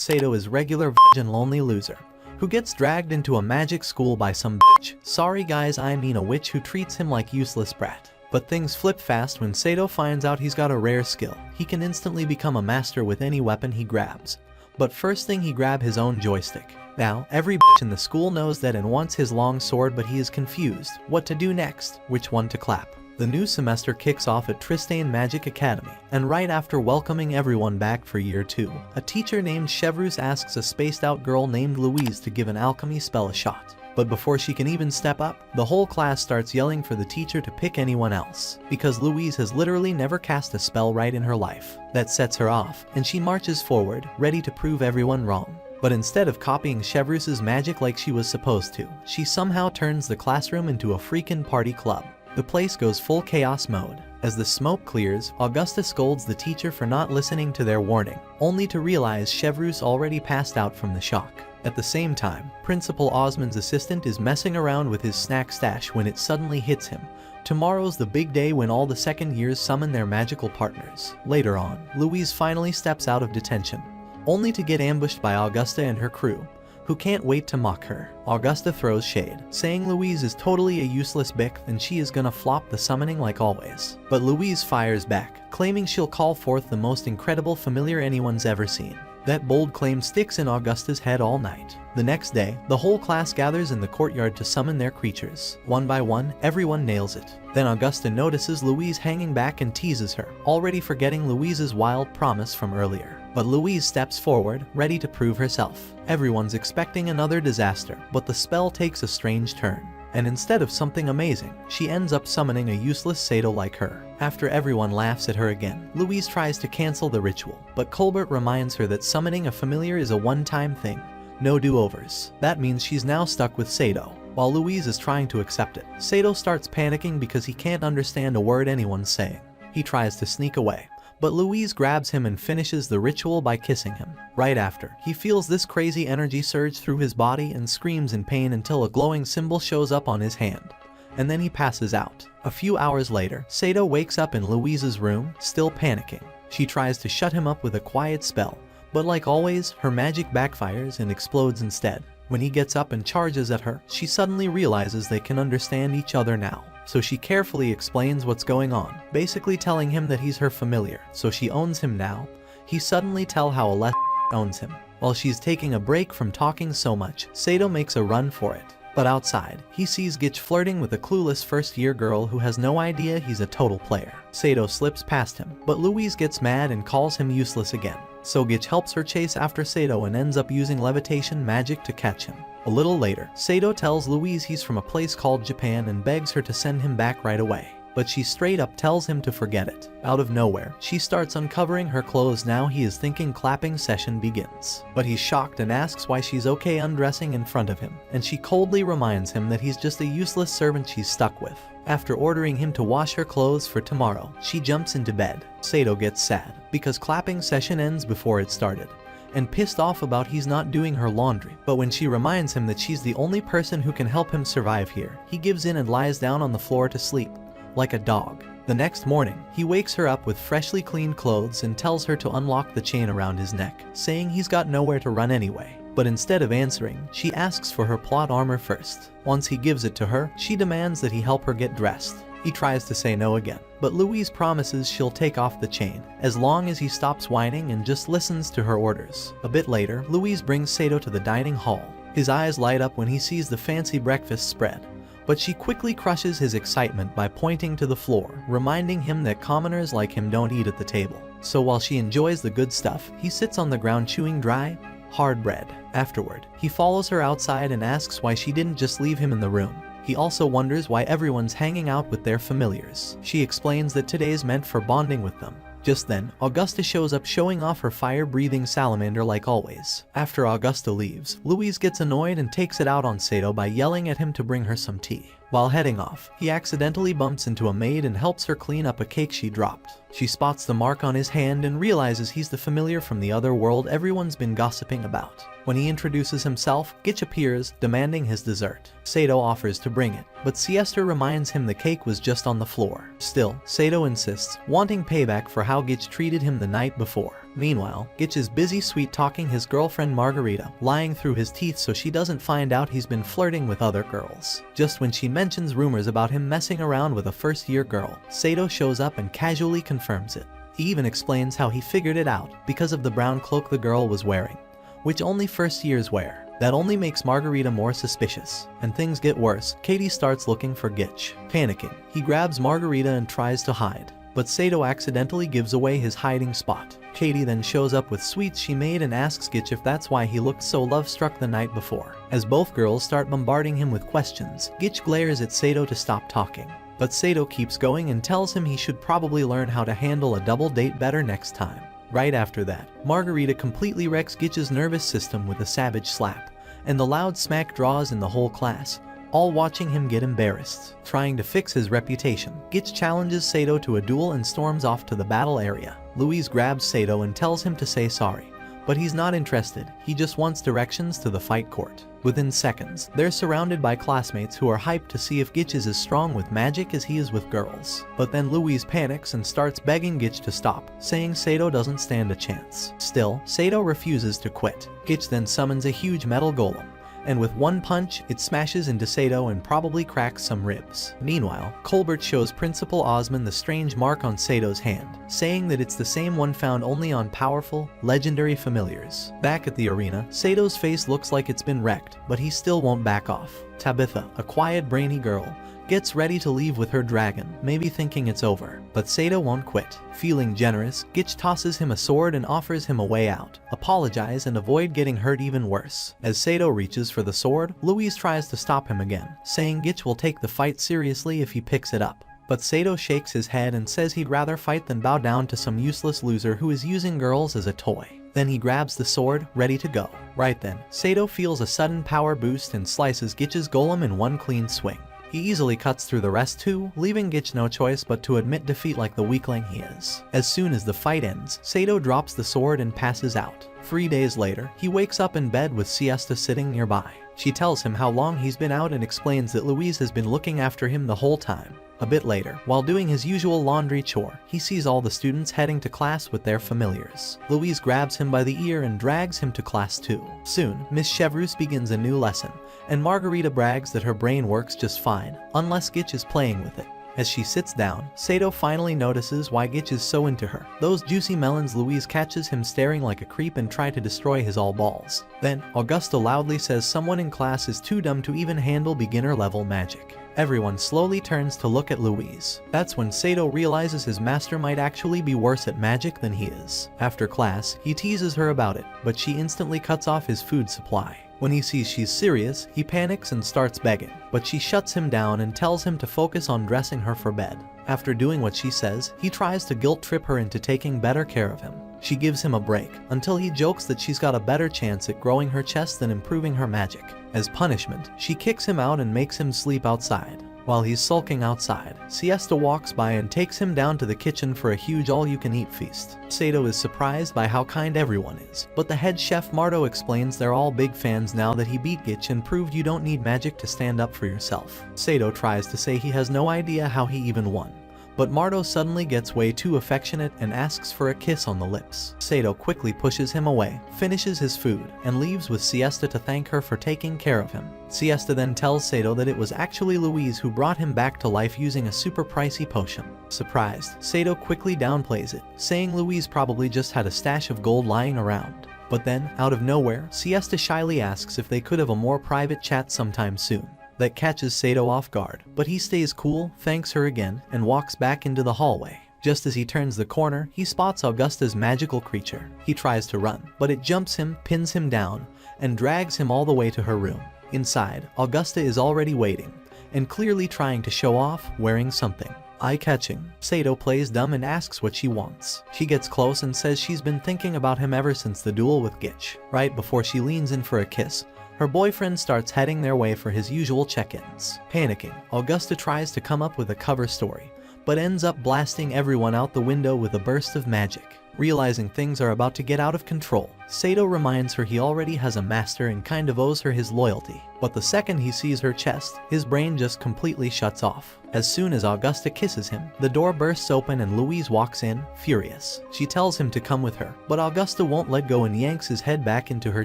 Sato is regular virgin lonely loser who gets dragged into a magic school by some bitch. Sorry guys, I mean a witch who treats him like useless brat. But things flip fast when Sato finds out he's got a rare skill. He can instantly become a master with any weapon he grabs. But first thing, he grabs his own joystick. Now, every bitch in the school knows that and wants his long sword, but he is confused what to do next, which one to clap. The new semester kicks off at Tristane Magic Academy, and right after welcoming everyone back for year 2, a teacher named Chevrus asks a spaced-out girl named Louise to give an alchemy spell a shot. But before she can even step up, the whole class starts yelling for the teacher to pick anyone else, because Louise has literally never cast a spell right in her life. That sets her off, and she marches forward, ready to prove everyone wrong. But instead of copying Chevrus's magic like she was supposed to, she somehow turns the classroom into a freaking party club. The place goes full chaos mode. As the smoke clears, Augusta scolds the teacher for not listening to their warning, only to realize Chevrus already passed out from the shock. At the same time, Principal Osmond's assistant is messing around with his snack stash when it suddenly hits him. Tomorrow's the big day when all the second years summon their magical partners. Later on, Louise finally steps out of detention, only to get ambushed by Augusta and her crew, who can't wait to mock her. Augusta throws shade, saying Louise is totally a useless bick and she is gonna flop the summoning like always. But Louise fires back, claiming she'll call forth the most incredible familiar anyone's ever seen. That bold claim sticks in Augusta's head all night. The next day, the whole class gathers in the courtyard to summon their creatures. One by one, everyone nails it. Then Augusta notices Louise hanging back and teases her, already forgetting Louise's wild promise from earlier. But Louise steps forward, ready to prove herself. Everyone's expecting another disaster, but the spell takes a strange turn. And instead of something amazing, she ends up summoning a useless Sato like her. After everyone laughs at her again, Louise tries to cancel the ritual, but Colbert reminds her that summoning a familiar is a one-time thing. No do-overs. That means she's now stuck with Sato. While Louise is trying to accept it, Sato starts panicking because he can't understand a word anyone's saying. He tries to sneak away, but Louise grabs him and finishes the ritual by kissing him. Right after, he feels this crazy energy surge through his body and screams in pain until a glowing symbol shows up on his hand. And then he passes out. A few hours later, Sato wakes up in Louise's room, still panicking. She tries to shut him up with a quiet spell, but like always, her magic backfires and explodes instead. When he gets up and charges at her, she suddenly realizes they can understand each other now. So she carefully explains what's going on, basically telling him that he's her familiar, so she owns him now. He suddenly tells how Alessa owns him. While she's taking a break from talking so much, Sato makes a run for it. But outside, he sees Gitch flirting with a clueless first-year girl who has no idea he's a total player. Sato slips past him, but Louise gets mad and calls him useless again. So Gitch helps her chase after Sato and ends up using levitation magic to catch him. A little later, Sato tells Louise he's from a place called Japan and begs her to send him back right away. But she straight up tells him to forget it. Out of nowhere, she starts uncovering her clothes. Now he is thinking clapping session begins. But he's shocked and asks why she's okay undressing in front of him, and she coldly reminds him that he's just a useless servant she's stuck with. After ordering him to wash her clothes for tomorrow, she jumps into bed. Sato gets sad, because clapping session ends before it started, and pissed off about he's not doing her laundry. But when she reminds him that she's the only person who can help him survive here, he gives in and lies down on the floor to sleep, like a dog. The next morning, he wakes her up with freshly cleaned clothes and tells her to unlock the chain around his neck, saying he's got nowhere to run anyway. But instead of answering, she asks for her plot armor first. Once he gives it to her, she demands that he help her get dressed. He tries to say no again, but Louise promises she'll take off the chain, as long as he stops whining and just listens to her orders. A bit later, Louise brings Sato to the dining hall. His eyes light up when he sees the fancy breakfast spread, but she quickly crushes his excitement by pointing to the floor, reminding him that commoners like him don't eat at the table. So while she enjoys the good stuff, he sits on the ground chewing dry, hard bread. Afterward, he follows her outside and asks why she didn't just leave him in the room. He also wonders why everyone's hanging out with their familiars. She explains that today's meant for bonding with them. Just then, Augusta shows up showing off her fire-breathing salamander like always. After Augusta leaves, Louise gets annoyed and takes it out on Sato by yelling at him to bring her some tea. While heading off, he accidentally bumps into a maid and helps her clean up a cake she dropped. She spots the mark on his hand and realizes he's the familiar from the other world everyone's been gossiping about. When he introduces himself, Gitch appears, demanding his dessert. Sato offers to bring it, but Siesta reminds him the cake was just on the floor. Still, Sato insists, wanting payback for how Gitch treated him the night before. Meanwhile, Gitch is busy sweet-talking his girlfriend Margarita, lying through his teeth so she doesn't find out he's been flirting with other girls. Just when she mentions rumors about him messing around with a first-year girl, Sato shows up and casually confirms it. He even explains how he figured it out because of the brown cloak the girl was wearing, which only first years wear. That only makes Margarita more suspicious, and things get worse. Katie starts looking for Gitch. Panicking, he grabs Margarita and tries to hide, but Sato accidentally gives away his hiding spot. Katie then shows up with sweets she made and asks Gitch if that's why he looked so love-struck the night before. As both girls start bombarding him with questions, Gitch glares at Sato to stop talking. But Sato keeps going and tells him he should probably learn how to handle a double date better next time. Right after that, Margarita completely wrecks Gitch's nervous system with a savage slap, and the loud smack draws in the whole class, all watching him get embarrassed. Trying to fix his reputation, Gitch challenges Sato to a duel and storms off to the battle area. Louise grabs Sato and tells him to say sorry, but he's not interested. He just wants directions to the fight court. Within seconds, they're surrounded by classmates who are hyped to see if Gitch is as strong with magic as he is with girls. But then Louise panics and starts begging Gitch to stop, saying Sato doesn't stand a chance. Still, Sato refuses to quit. Gitch then summons a huge metal golem, and with one punch, it smashes into Sato and probably cracks some ribs. Meanwhile, Colbert shows Principal Osmond the strange mark on Sato's hand, saying that it's the same one found only on powerful, legendary familiars. Back at the arena, Sato's face looks like it's been wrecked, but he still won't back off. Tabitha, a quiet, brainy girl, gets ready to leave with her dragon, maybe thinking it's over. But Sato won't quit. Feeling generous, Gitch tosses him a sword and offers him a way out. Apologize and avoid getting hurt even worse. As Sato reaches for the sword, Louise tries to stop him again, saying Gitch will take the fight seriously if he picks it up. But Sato shakes his head and says he'd rather fight than bow down to some useless loser who is using girls as a toy. Then he grabs the sword, ready to go. Right then, Sato feels a sudden power boost and slices Gitch's golem in one clean swing. He easily cuts through the rest too, leaving Gitch no choice but to admit defeat like the weakling he is. As soon as the fight ends, Sato drops the sword and passes out. 3 days later, he wakes up in bed with Siesta sitting nearby. She tells him how long he's been out and explains that Louise has been looking after him the whole time. A bit later, while doing his usual laundry chore, he sees all the students heading to class with their familiars. Louise grabs him by the ear and drags him to class too. Soon, Miss Chevreuse begins a new lesson, and Margarita brags that her brain works just fine, unless Gitch is playing with it. As she sits down, Sato finally notices why Gitch is so into her. Those juicy melons. Louise catches him staring like a creep and try to destroy his all balls. Then, Augusta loudly says someone in class is too dumb to even handle beginner-level magic. Everyone slowly turns to look at Louise. That's when Sato realizes his master might actually be worse at magic than he is. After class, he teases her about it, but she instantly cuts off his food supply. When he sees she's serious, he panics and starts begging, but she shuts him down and tells him to focus on dressing her for bed. After doing what she says, he tries to guilt-trip her into taking better care of him. She gives him a break, until he jokes that she's got a better chance at growing her chest than improving her magic. As punishment, she kicks him out and makes him sleep outside. While he's sulking outside, Siesta walks by and takes him down to the kitchen for a huge all-you-can-eat feast. Sato is surprised by how kind everyone is, but the head chef Marto explains they're all big fans now that he beat Gitch and proved you don't need magic to stand up for yourself. Sato tries to say he has no idea how he even won, but Marto suddenly gets way too affectionate and asks for a kiss on the lips. Sato quickly pushes him away, finishes his food, and leaves with Siesta to thank her for taking care of him. Siesta then tells Sato that it was actually Louise who brought him back to life using a super pricey potion. Surprised, Sato quickly downplays it, saying Louise probably just had a stash of gold lying around. But then, out of nowhere, Siesta shyly asks if they could have a more private chat sometime soon. That catches Sato off guard, but he stays cool, thanks her again, and walks back into the hallway. Just as he turns the corner, he spots Augusta's magical creature. He tries to run, but it jumps him, pins him down, and drags him all the way to her room. Inside, Augusta is already waiting, and clearly trying to show off, wearing something eye-catching. Sato plays dumb and asks what she wants. She gets close and says she's been thinking about him ever since the duel with Gitch. Right before she leans in for a kiss, her boyfriend starts heading their way for his usual check-ins. Panicking, Augusta tries to come up with a cover story, but ends up blasting everyone out the window with a burst of magic. Realizing things are about to get out of control, Sato reminds her he already has a master and kind of owes her his loyalty. But the second he sees her chest, his brain just completely shuts off. As soon as Augusta kisses him, the door bursts open and Louise walks in, furious. She tells him to come with her, but Augusta won't let go and yanks his head back into her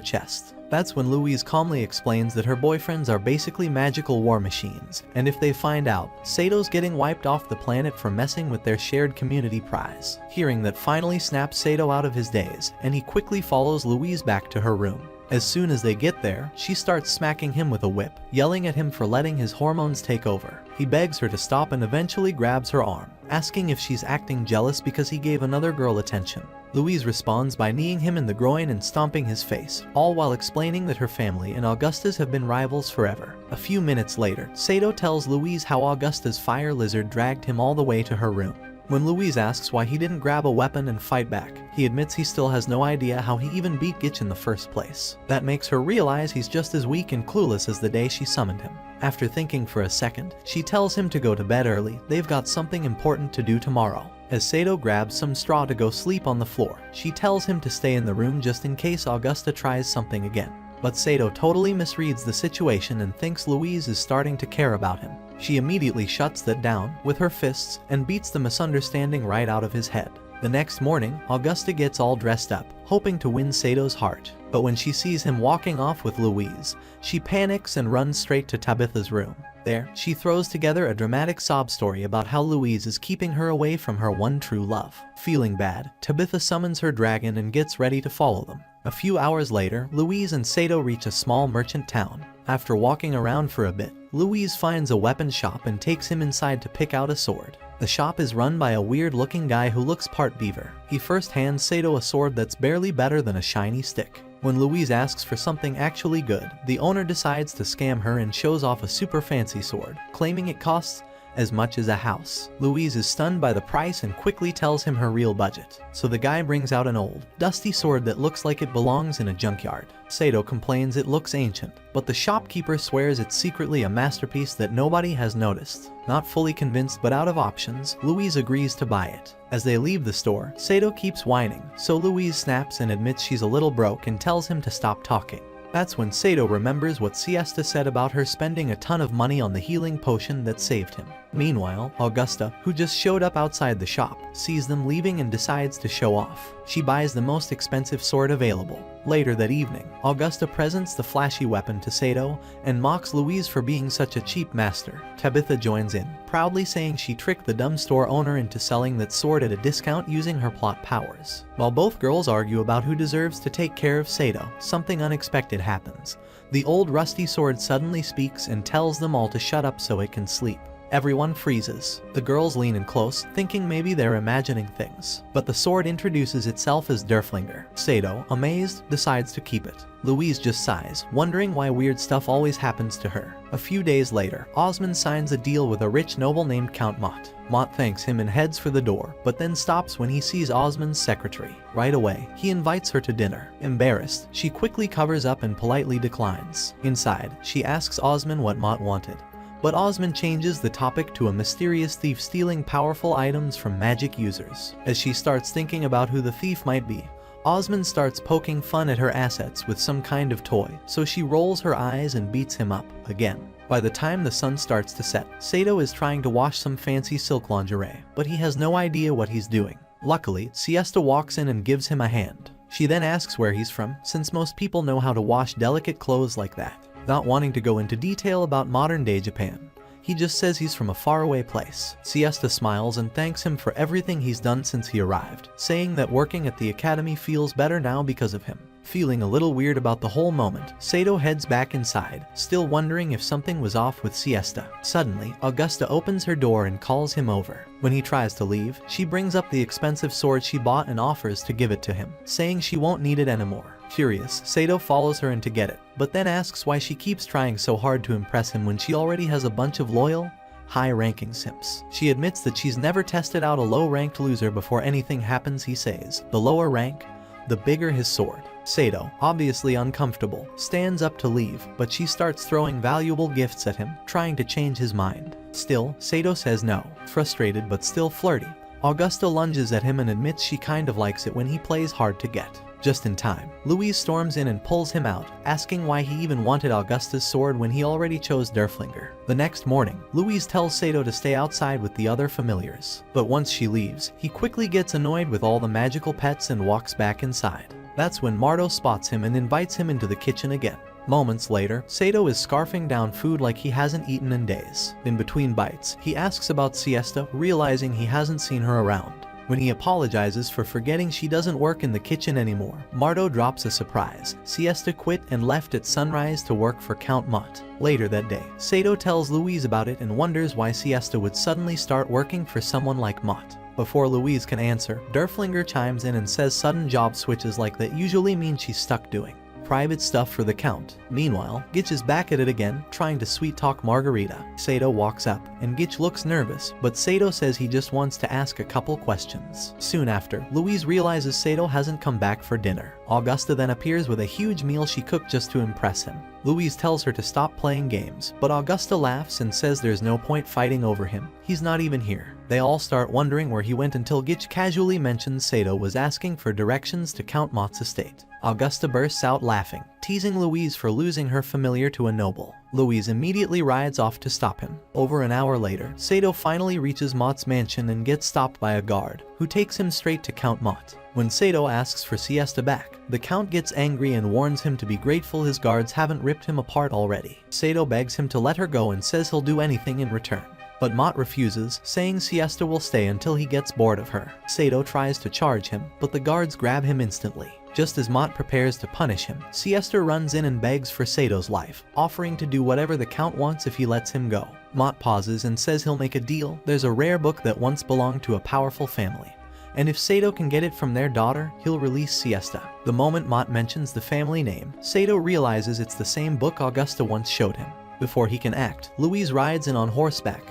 chest. That's when Louise calmly explains that her boyfriends are basically magical war machines, and if they find out, Sato's getting wiped off the planet for messing with their shared community prize. Hearing that finally snaps Sato out of his daze, and he quickly follows Louise back to her room. As soon as they get there, she starts smacking him with a whip, yelling at him for letting his hormones take over. He begs her to stop and eventually grabs her arm, asking if she's acting jealous because he gave another girl attention. Louise responds by kneeing him in the groin and stomping his face, all while explaining that her family and Augusta's have been rivals forever. A few minutes later, Sato tells Louise how Augusta's fire lizard dragged him all the way to her room. When Louise asks why he didn't grab a weapon and fight back, he admits he still has no idea how he even beat Gitch in the first place. That makes her realize he's just as weak and clueless as the day she summoned him. After thinking for a second, she tells him to go to bed early, they've got something important to do tomorrow. As Sato grabs some straw to go sleep on the floor, she tells him to stay in the room just in case Augusta tries something again. But Sato totally misreads the situation and thinks Louise is starting to care about him. She immediately shuts that down with her fists and beats the misunderstanding right out of his head. The next morning, Augusta gets all dressed up, hoping to win Sato's heart. But when she sees him walking off with Louise, she panics and runs straight to Tabitha's room. There, she throws together a dramatic sob story about how Louise is keeping her away from her one true love. Feeling bad, Tabitha summons her dragon and gets ready to follow them. A few hours later, Louise and Sato reach a small merchant town. After walking around for a bit, Louise finds a weapon shop and takes him inside to pick out a sword. The shop is run by a weird-looking guy who looks part beaver. He first hands Sato a sword that's barely better than a shiny stick. When Louise asks for something actually good, the owner decides to scam her and shows off a super fancy sword, claiming it costs as much as a house. Louise is stunned by the price and quickly tells him her real budget. So the guy brings out an old, dusty sword that looks like it belongs in a junkyard. Sato complains it looks ancient, but the shopkeeper swears it's secretly a masterpiece that nobody has noticed. Not fully convinced but out of options, Louise agrees to buy it. As they leave the store, Sato keeps whining, so Louise snaps and admits she's a little broke and tells him to stop talking. That's when Sato remembers what Siesta said about her spending a ton of money on the healing potion that saved him. Meanwhile, Augusta, who just showed up outside the shop, sees them leaving and decides to show off. She buys the most expensive sword available. Later that evening, Augusta presents the flashy weapon to Sato and mocks Louise for being such a cheap master. Tabitha joins in, proudly saying she tricked the dumb store owner into selling that sword at a discount using her plot powers. While both girls argue about who deserves to take care of Sato, something unexpected happens. The old rusty sword suddenly speaks and tells them all to shut up so it can sleep. Everyone freezes. The girls lean in close, thinking maybe they're imagining things. But the sword introduces itself as Derflinger. Sato, amazed, decides to keep it. Louise just sighs, wondering why weird stuff always happens to her. A few days later, Osmond signs a deal with a rich noble named Count Mott. Mott thanks him and heads for the door, but then stops when he sees Osmond's secretary. Right away, he invites her to dinner. Embarrassed, she quickly covers up and politely declines. Inside, she asks Osmond what Mott wanted. But Osmond changes the topic to a mysterious thief stealing powerful items from magic users. As she starts thinking about who the thief might be, Osmond starts poking fun at her assets with some kind of toy, so she rolls her eyes and beats him up again. By the time the sun starts to set, Sato is trying to wash some fancy silk lingerie, but he has no idea what he's doing. Luckily, Siesta walks in and gives him a hand. She then asks where he's from, since most people know how to wash delicate clothes like that. Not wanting to go into detail about modern-day Japan, he just says he's from a faraway place. Siesta smiles and thanks him for everything he's done since he arrived, saying that working at the academy feels better now because of him. Feeling a little weird about the whole moment, Sato heads back inside, still wondering if something was off with Siesta. Suddenly, Augusta opens her door and calls him over. When he tries to leave, she brings up the expensive sword she bought and offers to give it to him, saying she won't need it anymore. Curious, Sato follows her in to get it, but then asks why she keeps trying so hard to impress him when she already has a bunch of loyal, high-ranking simps. She admits that she's never tested out a low-ranked loser before anything happens. He says, the lower rank, the bigger his sword. Sato, obviously uncomfortable, stands up to leave, but she starts throwing valuable gifts at him, trying to change his mind. Still, Sato says no. Frustrated but still flirty, Augusta lunges at him and admits she kind of likes it when he plays hard to get. Just in time, Louise storms in and pulls him out, asking why he even wanted Augusta's sword when he already chose Derflinger. The next morning, Louise tells Sato to stay outside with the other familiars. But once she leaves, he quickly gets annoyed with all the magical pets and walks back inside. That's when Marto spots him and invites him into the kitchen again. Moments later, Sato is scarfing down food like he hasn't eaten in days. In between bites, he asks about Siesta, realizing he hasn't seen her around. When he apologizes for forgetting she doesn't work in the kitchen anymore, Marto drops a surprise. Siesta quit and left at sunrise to work for Count Mott. Later that day, Sato tells Louise about it and wonders why Siesta would suddenly start working for someone like Mott. Before Louise can answer, Derflinger chimes in and says sudden job switches like that usually mean she's stuck doing private stuff for the Count. Meanwhile, Gitch is back at it again, trying to sweet-talk Margarita. Sato walks up, and Gitch looks nervous, but Sato says he just wants to ask a couple questions. Soon after, Louise realizes Sato hasn't come back for dinner. Augusta then appears with a huge meal she cooked just to impress him. Louise tells her to stop playing games, but Augusta laughs and says there's no point fighting over him. He's not even here. They all start wondering where he went until Gitch casually mentions Sato was asking for directions to Count Mott's estate. Augusta bursts out laughing, teasing Louise for losing her familiar to a noble. Louise immediately rides off to stop him. Over an hour later, Sato finally reaches Mott's mansion and gets stopped by a guard, who takes him straight to Count Mott. When Sato asks for Siesta back, the Count gets angry and warns him to be grateful his guards haven't ripped him apart already. Sato begs him to let her go and says he'll do anything in return. But Mott refuses, saying Siesta will stay until he gets bored of her. Sato tries to charge him, but the guards grab him instantly. Just as Mott prepares to punish him, Siesta runs in and begs for Sato's life, offering to do whatever the Count wants if he lets him go. Mott pauses and says he'll make a deal. There's a rare book that once belonged to a powerful family, and if Sato can get it from their daughter, he'll release Siesta. The moment Mott mentions the family name, Sato realizes it's the same book Augusta once showed him. Before he can act, Louise rides in on horseback,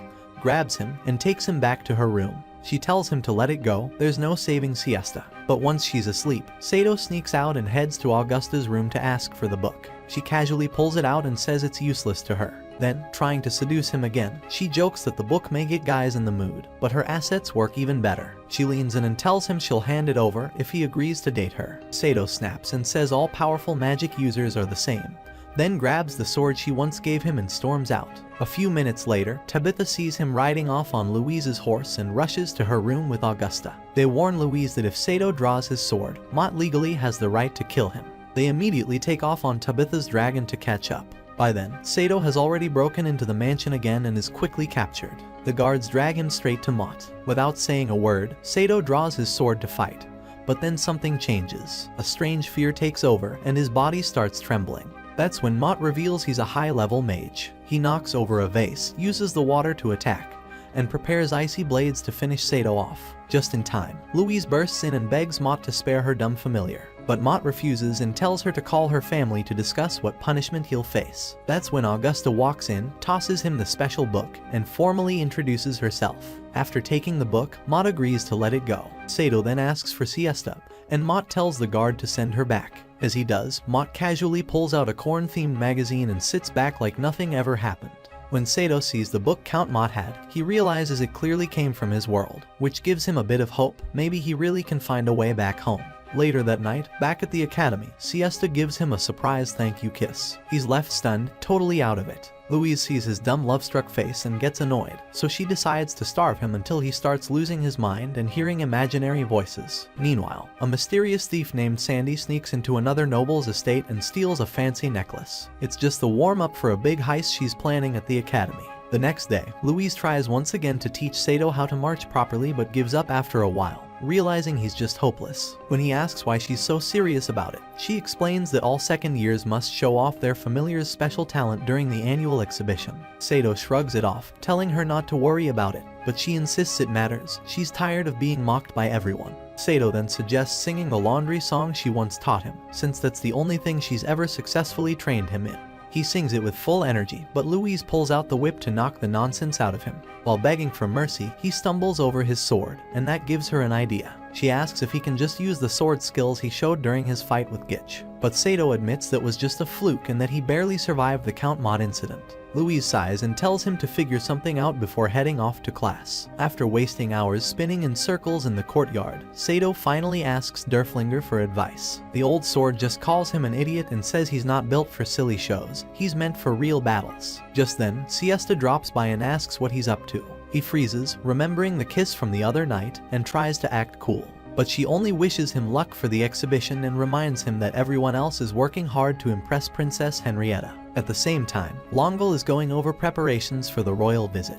grabs him, and takes him back to her room. She tells him to let it go, there's no saving Siesta. But once she's asleep, Sato sneaks out and heads to Augusta's room to ask for the book. She casually pulls it out and says it's useless to her. Then, trying to seduce him again, she jokes that the book may get guys in the mood, but her assets work even better. She leans in and tells him she'll hand it over if he agrees to date her. Sato snaps and says all powerful magic users are the same, then grabs the sword she once gave him and storms out. A few minutes later, Tabitha sees him riding off on Louise's horse and rushes to her room with Augusta. They warn Louise that if Sato draws his sword, Mott legally has the right to kill him. They immediately take off on Tabitha's dragon to catch up. By then, Sato has already broken into the mansion again and is quickly captured. The guards drag him straight to Mott. Without saying a word, Sato draws his sword to fight. But then something changes. A strange fear takes over and his body starts trembling. That's when Mott reveals he's a high-level mage. He knocks over a vase, uses the water to attack, and prepares icy blades to finish Sato off. Just in time, Louise bursts in and begs Mott to spare her dumb familiar. But Mott refuses and tells her to call her family to discuss what punishment he'll face. That's when Augusta walks in, tosses him the special book, and formally introduces herself. After taking the book, Mott agrees to let it go. Sato then asks for Siesta, and Mott tells the guard to send her back. As he does, Mott casually pulls out a corn-themed magazine and sits back like nothing ever happened. When Sato sees the book Count Mott had, he realizes it clearly came from his world, which gives him a bit of hope. Maybe he really can find a way back home. Later that night, back at the academy, Siesta gives him a surprise thank you kiss. He's left stunned, totally out of it. Louise sees his dumb love-struck face and gets annoyed, so she decides to starve him until he starts losing his mind and hearing imaginary voices. Meanwhile, a mysterious thief named Sandy sneaks into another noble's estate and steals a fancy necklace. It's just the warm-up for a big heist she's planning at the academy. The next day, Louise tries once again to teach Sato how to march properly but gives up after a while, realizing he's just hopeless. When he asks why she's so serious about it, she explains that all second years must show off their familiar's special talent during the annual exhibition. Sato shrugs it off, telling her not to worry about it, but she insists it matters. She's tired of being mocked by everyone. Sato then suggests singing the laundry song she once taught him, since that's the only thing she's ever successfully trained him in. He sings it with full energy, but Louise pulls out the whip to knock the nonsense out of him. While begging for mercy, he stumbles over his sword, and that gives her an idea. She asks if he can just use the sword skills he showed during his fight with Gitch. but Sato admits that was just a fluke and that he barely survived the Count Mod incident. Louise sighs and tells him to figure something out before heading off to class. After wasting hours spinning in circles in the courtyard, Sato finally asks Derflinger for advice. The old sword just calls him an idiot and says he's not built for silly shows, he's meant for real battles. Just then, Siesta drops by and asks what he's up to. He freezes, remembering the kiss from the other night, and tries to act cool. But she only wishes him luck for the exhibition and reminds him that everyone else is working hard to impress Princess Henrietta. At the same time, Longueville is going over preparations for the royal visit.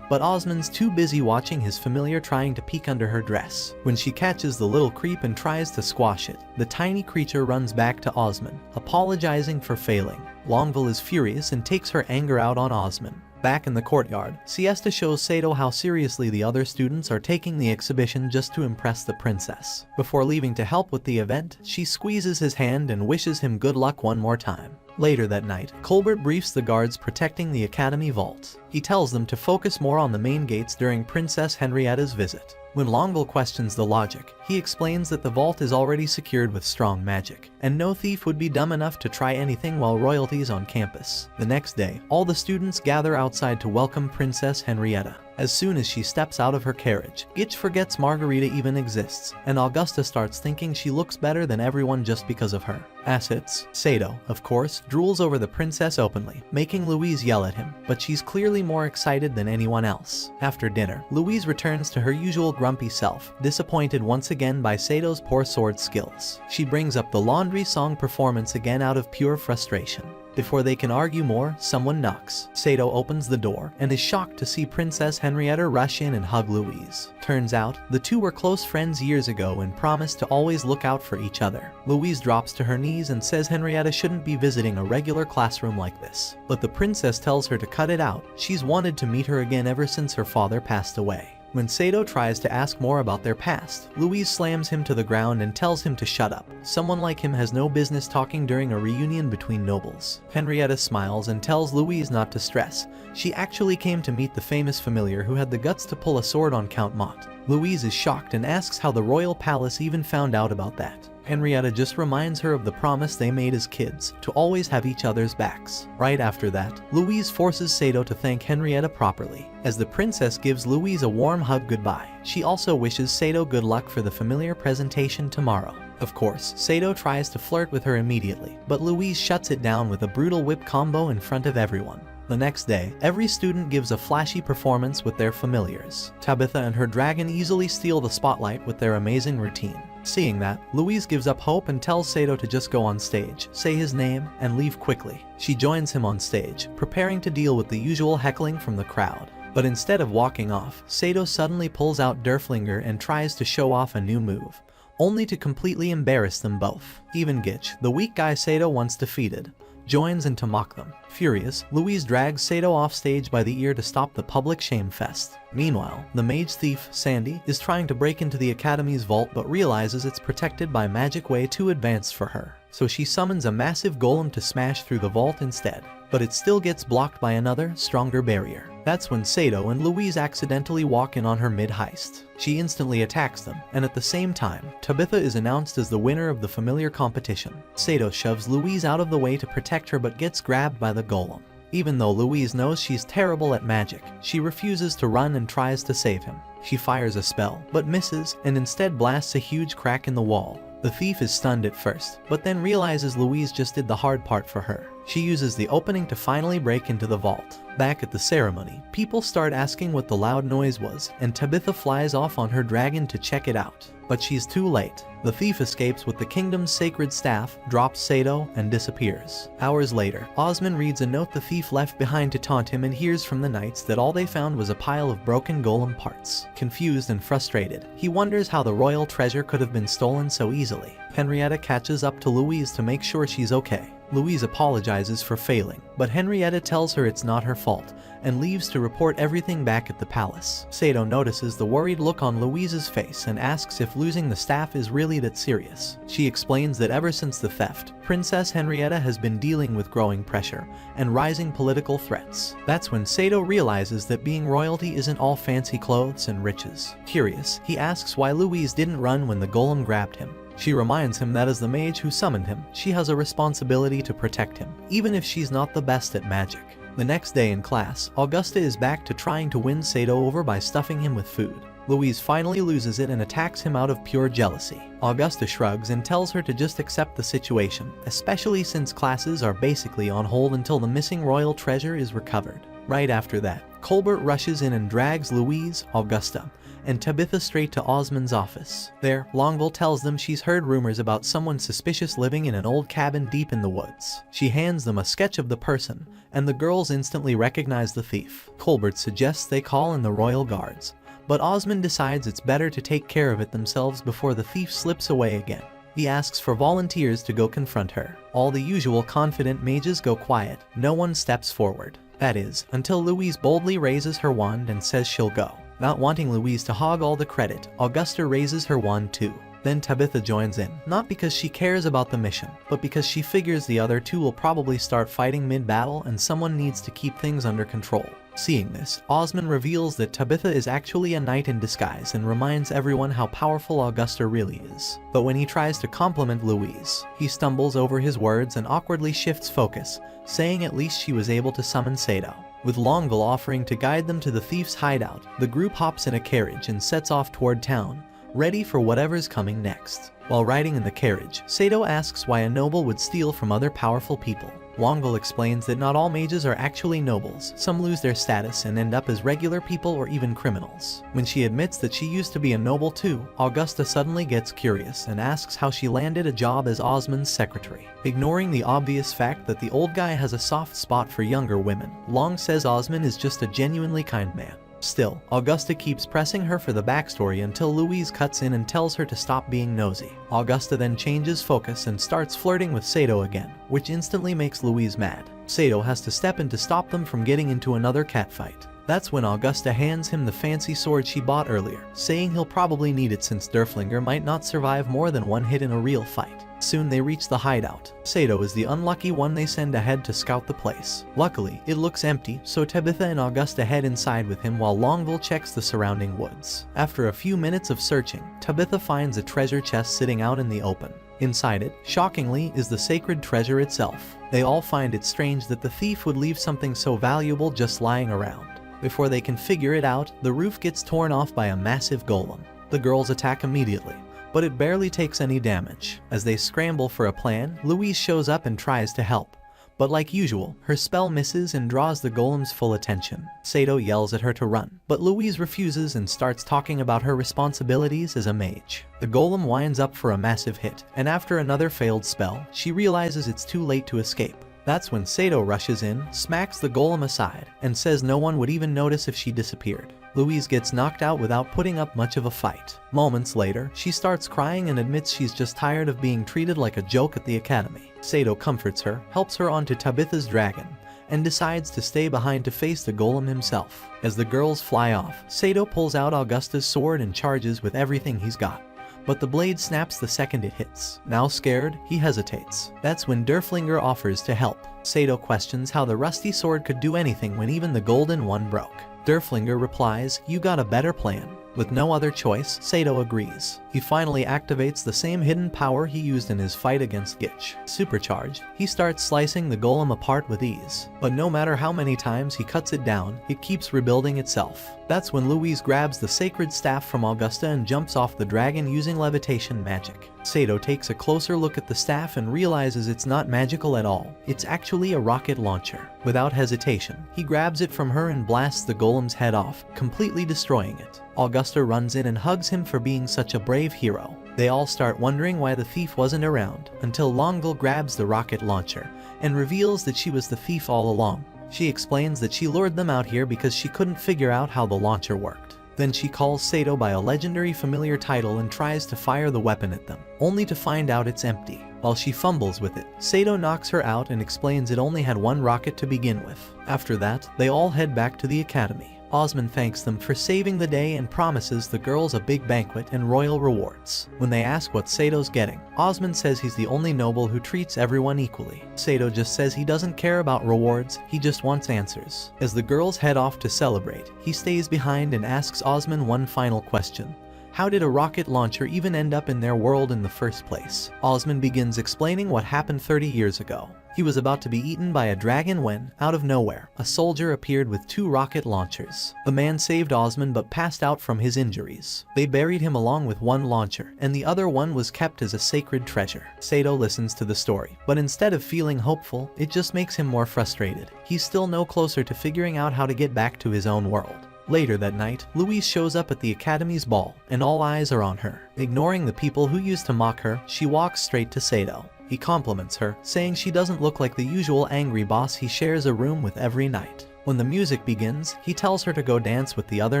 But Osmond's too busy watching his familiar trying to peek under her dress. When she catches the little creep and tries to squash it, the tiny creature runs back to Osmond, apologizing for failing. Longueville is furious and takes her anger out on Osmond. Back in the courtyard, Siesta shows Sato how seriously the other students are taking the exhibition just to impress the princess. Before leaving to help with the event, she squeezes his hand and wishes him good luck one more time. Later that night, Colbert briefs the guards protecting the academy vault. He tells them to focus more on the main gates during Princess Henrietta's visit. When Longueville questions the logic, he explains that the vault is already secured with strong magic, and no thief would be dumb enough to try anything while royalty is on campus. The next day, all the students gather outside to welcome Princess Henrietta. As soon as she steps out of her carriage, Gitch forgets Margarita even exists, and Augusta starts thinking she looks better than everyone just because of her. Assets. Sato, of course, drools over the princess openly, making Louise yell at him, but she's clearly more excited than anyone else. After dinner, Louise returns to her usual grumpy self, disappointed once again by Sato's poor sword skills. She brings up the laundry song performance again out of pure frustration. Before they can argue more, someone knocks. Sato opens the door and is shocked to see Princess Henrietta rush in and hug Louise. Turns out, the two were close friends years ago and promised to always look out for each other. Louise drops to her knees and says Henrietta shouldn't be visiting a regular classroom like this. But the princess tells her to cut it out. She's wanted to meet her again ever since her father passed away. When Sato tries to ask more about their past, Louise slams him to the ground and tells him to shut up. Someone like him has no business talking during a reunion between nobles. Henrietta smiles and tells Louise not to stress. She actually came to meet the famous familiar who had the guts to pull a sword on Count Mott. Louise is shocked and asks how the royal palace even found out about that. Henrietta just reminds her of the promise they made as kids, to always have each other's backs. Right after that, Louise forces Sato to thank Henrietta properly. As the princess gives Louise a warm hug goodbye, she also wishes Sato good luck for the familiar presentation tomorrow. Of course, Sato tries to flirt with her immediately, but Louise shuts it down with a brutal whip combo in front of everyone. The next day, every student gives a flashy performance with their familiars. Tabitha and her dragon easily steal the spotlight with their amazing routine. Seeing that, Louise gives up hope and tells Sato to just go on stage, say his name, and leave quickly. She joins him on stage, preparing to deal with the usual heckling from the crowd. But instead of walking off, Sato suddenly pulls out Derflinger and tries to show off a new move, only to completely embarrass them both. Even Gitch, the weak guy Sato once defeated, joins in to mock them. Furious, Louise drags Sato off stage by the ear to stop the public shame fest. Meanwhile, the mage thief, Sandy, is trying to break into the academy's vault but realizes it's protected by magic way too advanced for her. So she summons a massive golem to smash through the vault instead. But it still gets blocked by another, stronger barrier. That's when Sato and Louise accidentally walk in on her mid-heist. She instantly attacks them, and at the same time, Tabitha is announced as the winner of the familiar competition. Sato shoves Louise out of the way to protect her but gets grabbed by the golem. Even though Louise knows she's terrible at magic, she refuses to run and tries to save him. She fires a spell, but misses, and instead blasts a huge crack in the wall. The thief is stunned at first, but then realizes Louise just did the hard part for her. She uses the opening to finally break into the vault. Back at the ceremony, people start asking what the loud noise was, and Tabitha flies off on her dragon to check it out. But she's too late. The thief escapes with the kingdom's sacred staff, drops Sato, and disappears. Hours later, Osmond reads a note the thief left behind to taunt him and hears from the knights that all they found was a pile of broken golem parts. Confused and frustrated, he wonders how the royal treasure could have been stolen so easily. Henrietta catches up to Louise to make sure she's okay. Louise apologizes for failing, but Henrietta tells her it's not her fault, and leaves to report everything back at the palace. Sato notices the worried look on Louise's face and asks if losing the staff is really that serious. She explains that ever since the theft, Princess Henrietta has been dealing with growing pressure and rising political threats. That's when Sato realizes that being royalty isn't all fancy clothes and riches. Curious, he asks why Louise didn't run when the golem grabbed him. She reminds him that as the mage who summoned him, she has a responsibility to protect him, even if she's not the best at magic. The next day in class, Augusta is back to trying to win Sato over by stuffing him with food. Louise finally loses it and attacks him out of pure jealousy. Augusta shrugs and tells her to just accept the situation, especially since classes are basically on hold until the missing royal treasure is recovered. Right after that, Colbert rushes in and drags Louise, Augusta, and Tabitha straight to Osmond's office. There, Longueville tells them she's heard rumors about someone suspicious living in an old cabin deep in the woods. She hands them a sketch of the person, and the girls instantly recognize the thief. Colbert suggests they call in the royal guards, but Osmond decides it's better to take care of it themselves before the thief slips away again. He asks for volunteers to go confront her. All the usual confident mages go quiet. No one steps forward. That is, until Louise boldly raises her wand and says she'll go. Not wanting Louise to hog all the credit, Augusta raises her wand too. Then Tabitha joins in, not because she cares about the mission, but because she figures the other two will probably start fighting mid-battle and someone needs to keep things under control. Seeing this, Osmond reveals that Tabitha is actually a knight in disguise and reminds everyone how powerful Augusta really is. But when he tries to compliment Louise, he stumbles over his words and awkwardly shifts focus, saying at least she was able to summon Sato. With Longueville offering to guide them to the thief's hideout, the group hops in a carriage and sets off toward town, ready for whatever's coming next. While riding in the carriage, Sato asks why a noble would steal from other powerful people. Longueville explains that not all mages are actually nobles, some lose their status and end up as regular people or even criminals. When she admits that she used to be a noble too, Augusta suddenly gets curious and asks how she landed a job as Osmond's secretary. Ignoring the obvious fact that the old guy has a soft spot for younger women, Long says Osmond is just a genuinely kind man. Still, Augusta keeps pressing her for the backstory until Louise cuts in and tells her to stop being nosy. Augusta then changes focus and starts flirting with Sato again, which instantly makes Louise mad. Sato has to step in to stop them from getting into another catfight. That's when Augusta hands him the fancy sword she bought earlier, saying he'll probably need it since Derflinger might not survive more than one hit in a real fight. Soon they reach the hideout. Sato is the unlucky one they send ahead to scout the place. Luckily, it looks empty, so Tabitha and Augusta head inside with him while Longueville checks the surrounding woods. After a few minutes of searching, Tabitha finds a treasure chest sitting out in the open. Inside it, shockingly, is the sacred treasure itself. They all find it strange that the thief would leave something so valuable just lying around. Before they can figure it out, the roof gets torn off by a massive golem. The girls attack immediately, but it barely takes any damage. As they scramble for a plan, Louise shows up and tries to help. But like usual, her spell misses and draws the golem's full attention. Sato yells at her to run, but Louise refuses and starts talking about her responsibilities as a mage. The golem winds up for a massive hit, and after another failed spell, she realizes it's too late to escape. That's when Sato rushes in, smacks the golem aside, and says no one would even notice if she disappeared. Louise gets knocked out without putting up much of a fight. Moments later, she starts crying and admits she's just tired of being treated like a joke at the academy. Sato comforts her, helps her onto Tabitha's dragon, and decides to stay behind to face the golem himself. As the girls fly off, Sato pulls out Augusta's sword and charges with everything he's got. But the blade snaps the second it hits. Now scared, he hesitates. That's when Derflinger offers to help. Sato questions how the rusty sword could do anything when even the golden one broke. Derflinger replies, "You got a better plan." With no other choice, Sato agrees. He finally activates the same hidden power he used in his fight against Gitch. Supercharged, he starts slicing the golem apart with ease. But no matter how many times he cuts it down, it keeps rebuilding itself. That's when Louise grabs the sacred staff from Augusta and jumps off the dragon using levitation magic. Sato takes a closer look at the staff and realizes it's not magical at all. It's actually a rocket launcher. Without hesitation, he grabs it from her and blasts the golem's head off, completely destroying it. Augusta runs in and hugs him for being such a brave hero. They all start wondering why the thief wasn't around, until Longueville grabs the rocket launcher and reveals that she was the thief all along. She explains that she lured them out here because she couldn't figure out how the launcher worked. Then she calls Sato by a legendary familiar title and tries to fire the weapon at them, only to find out it's empty. While she fumbles with it, Sato knocks her out and explains it only had one rocket to begin with. After that, they all head back to the academy. Osmond thanks them for saving the day and promises the girls a big banquet and royal rewards. When they ask what Sato's getting, Osmond says he's the only noble who treats everyone equally. Sato just says he doesn't care about rewards, he just wants answers. As the girls head off to celebrate, he stays behind and asks Osmond one final question. How did a rocket launcher even end up in their world in the first place? Osmond begins explaining what happened 30 years ago. He was about to be eaten by a dragon when, out of nowhere, a soldier appeared with 2 rocket launchers. The man saved Osmond but passed out from his injuries. They buried him along with 1 launcher, and the other one was kept as a sacred treasure. Sato listens to the story, but instead of feeling hopeful, it just makes him more frustrated. He's still no closer to figuring out how to get back to his own world. Later that night, Louise shows up at the Academy's ball, and all eyes are on her. Ignoring the people who used to mock her, she walks straight to Sato. He compliments her, saying she doesn't look like the usual angry boss he shares a room with every night. When the music begins, he tells her to go dance with the other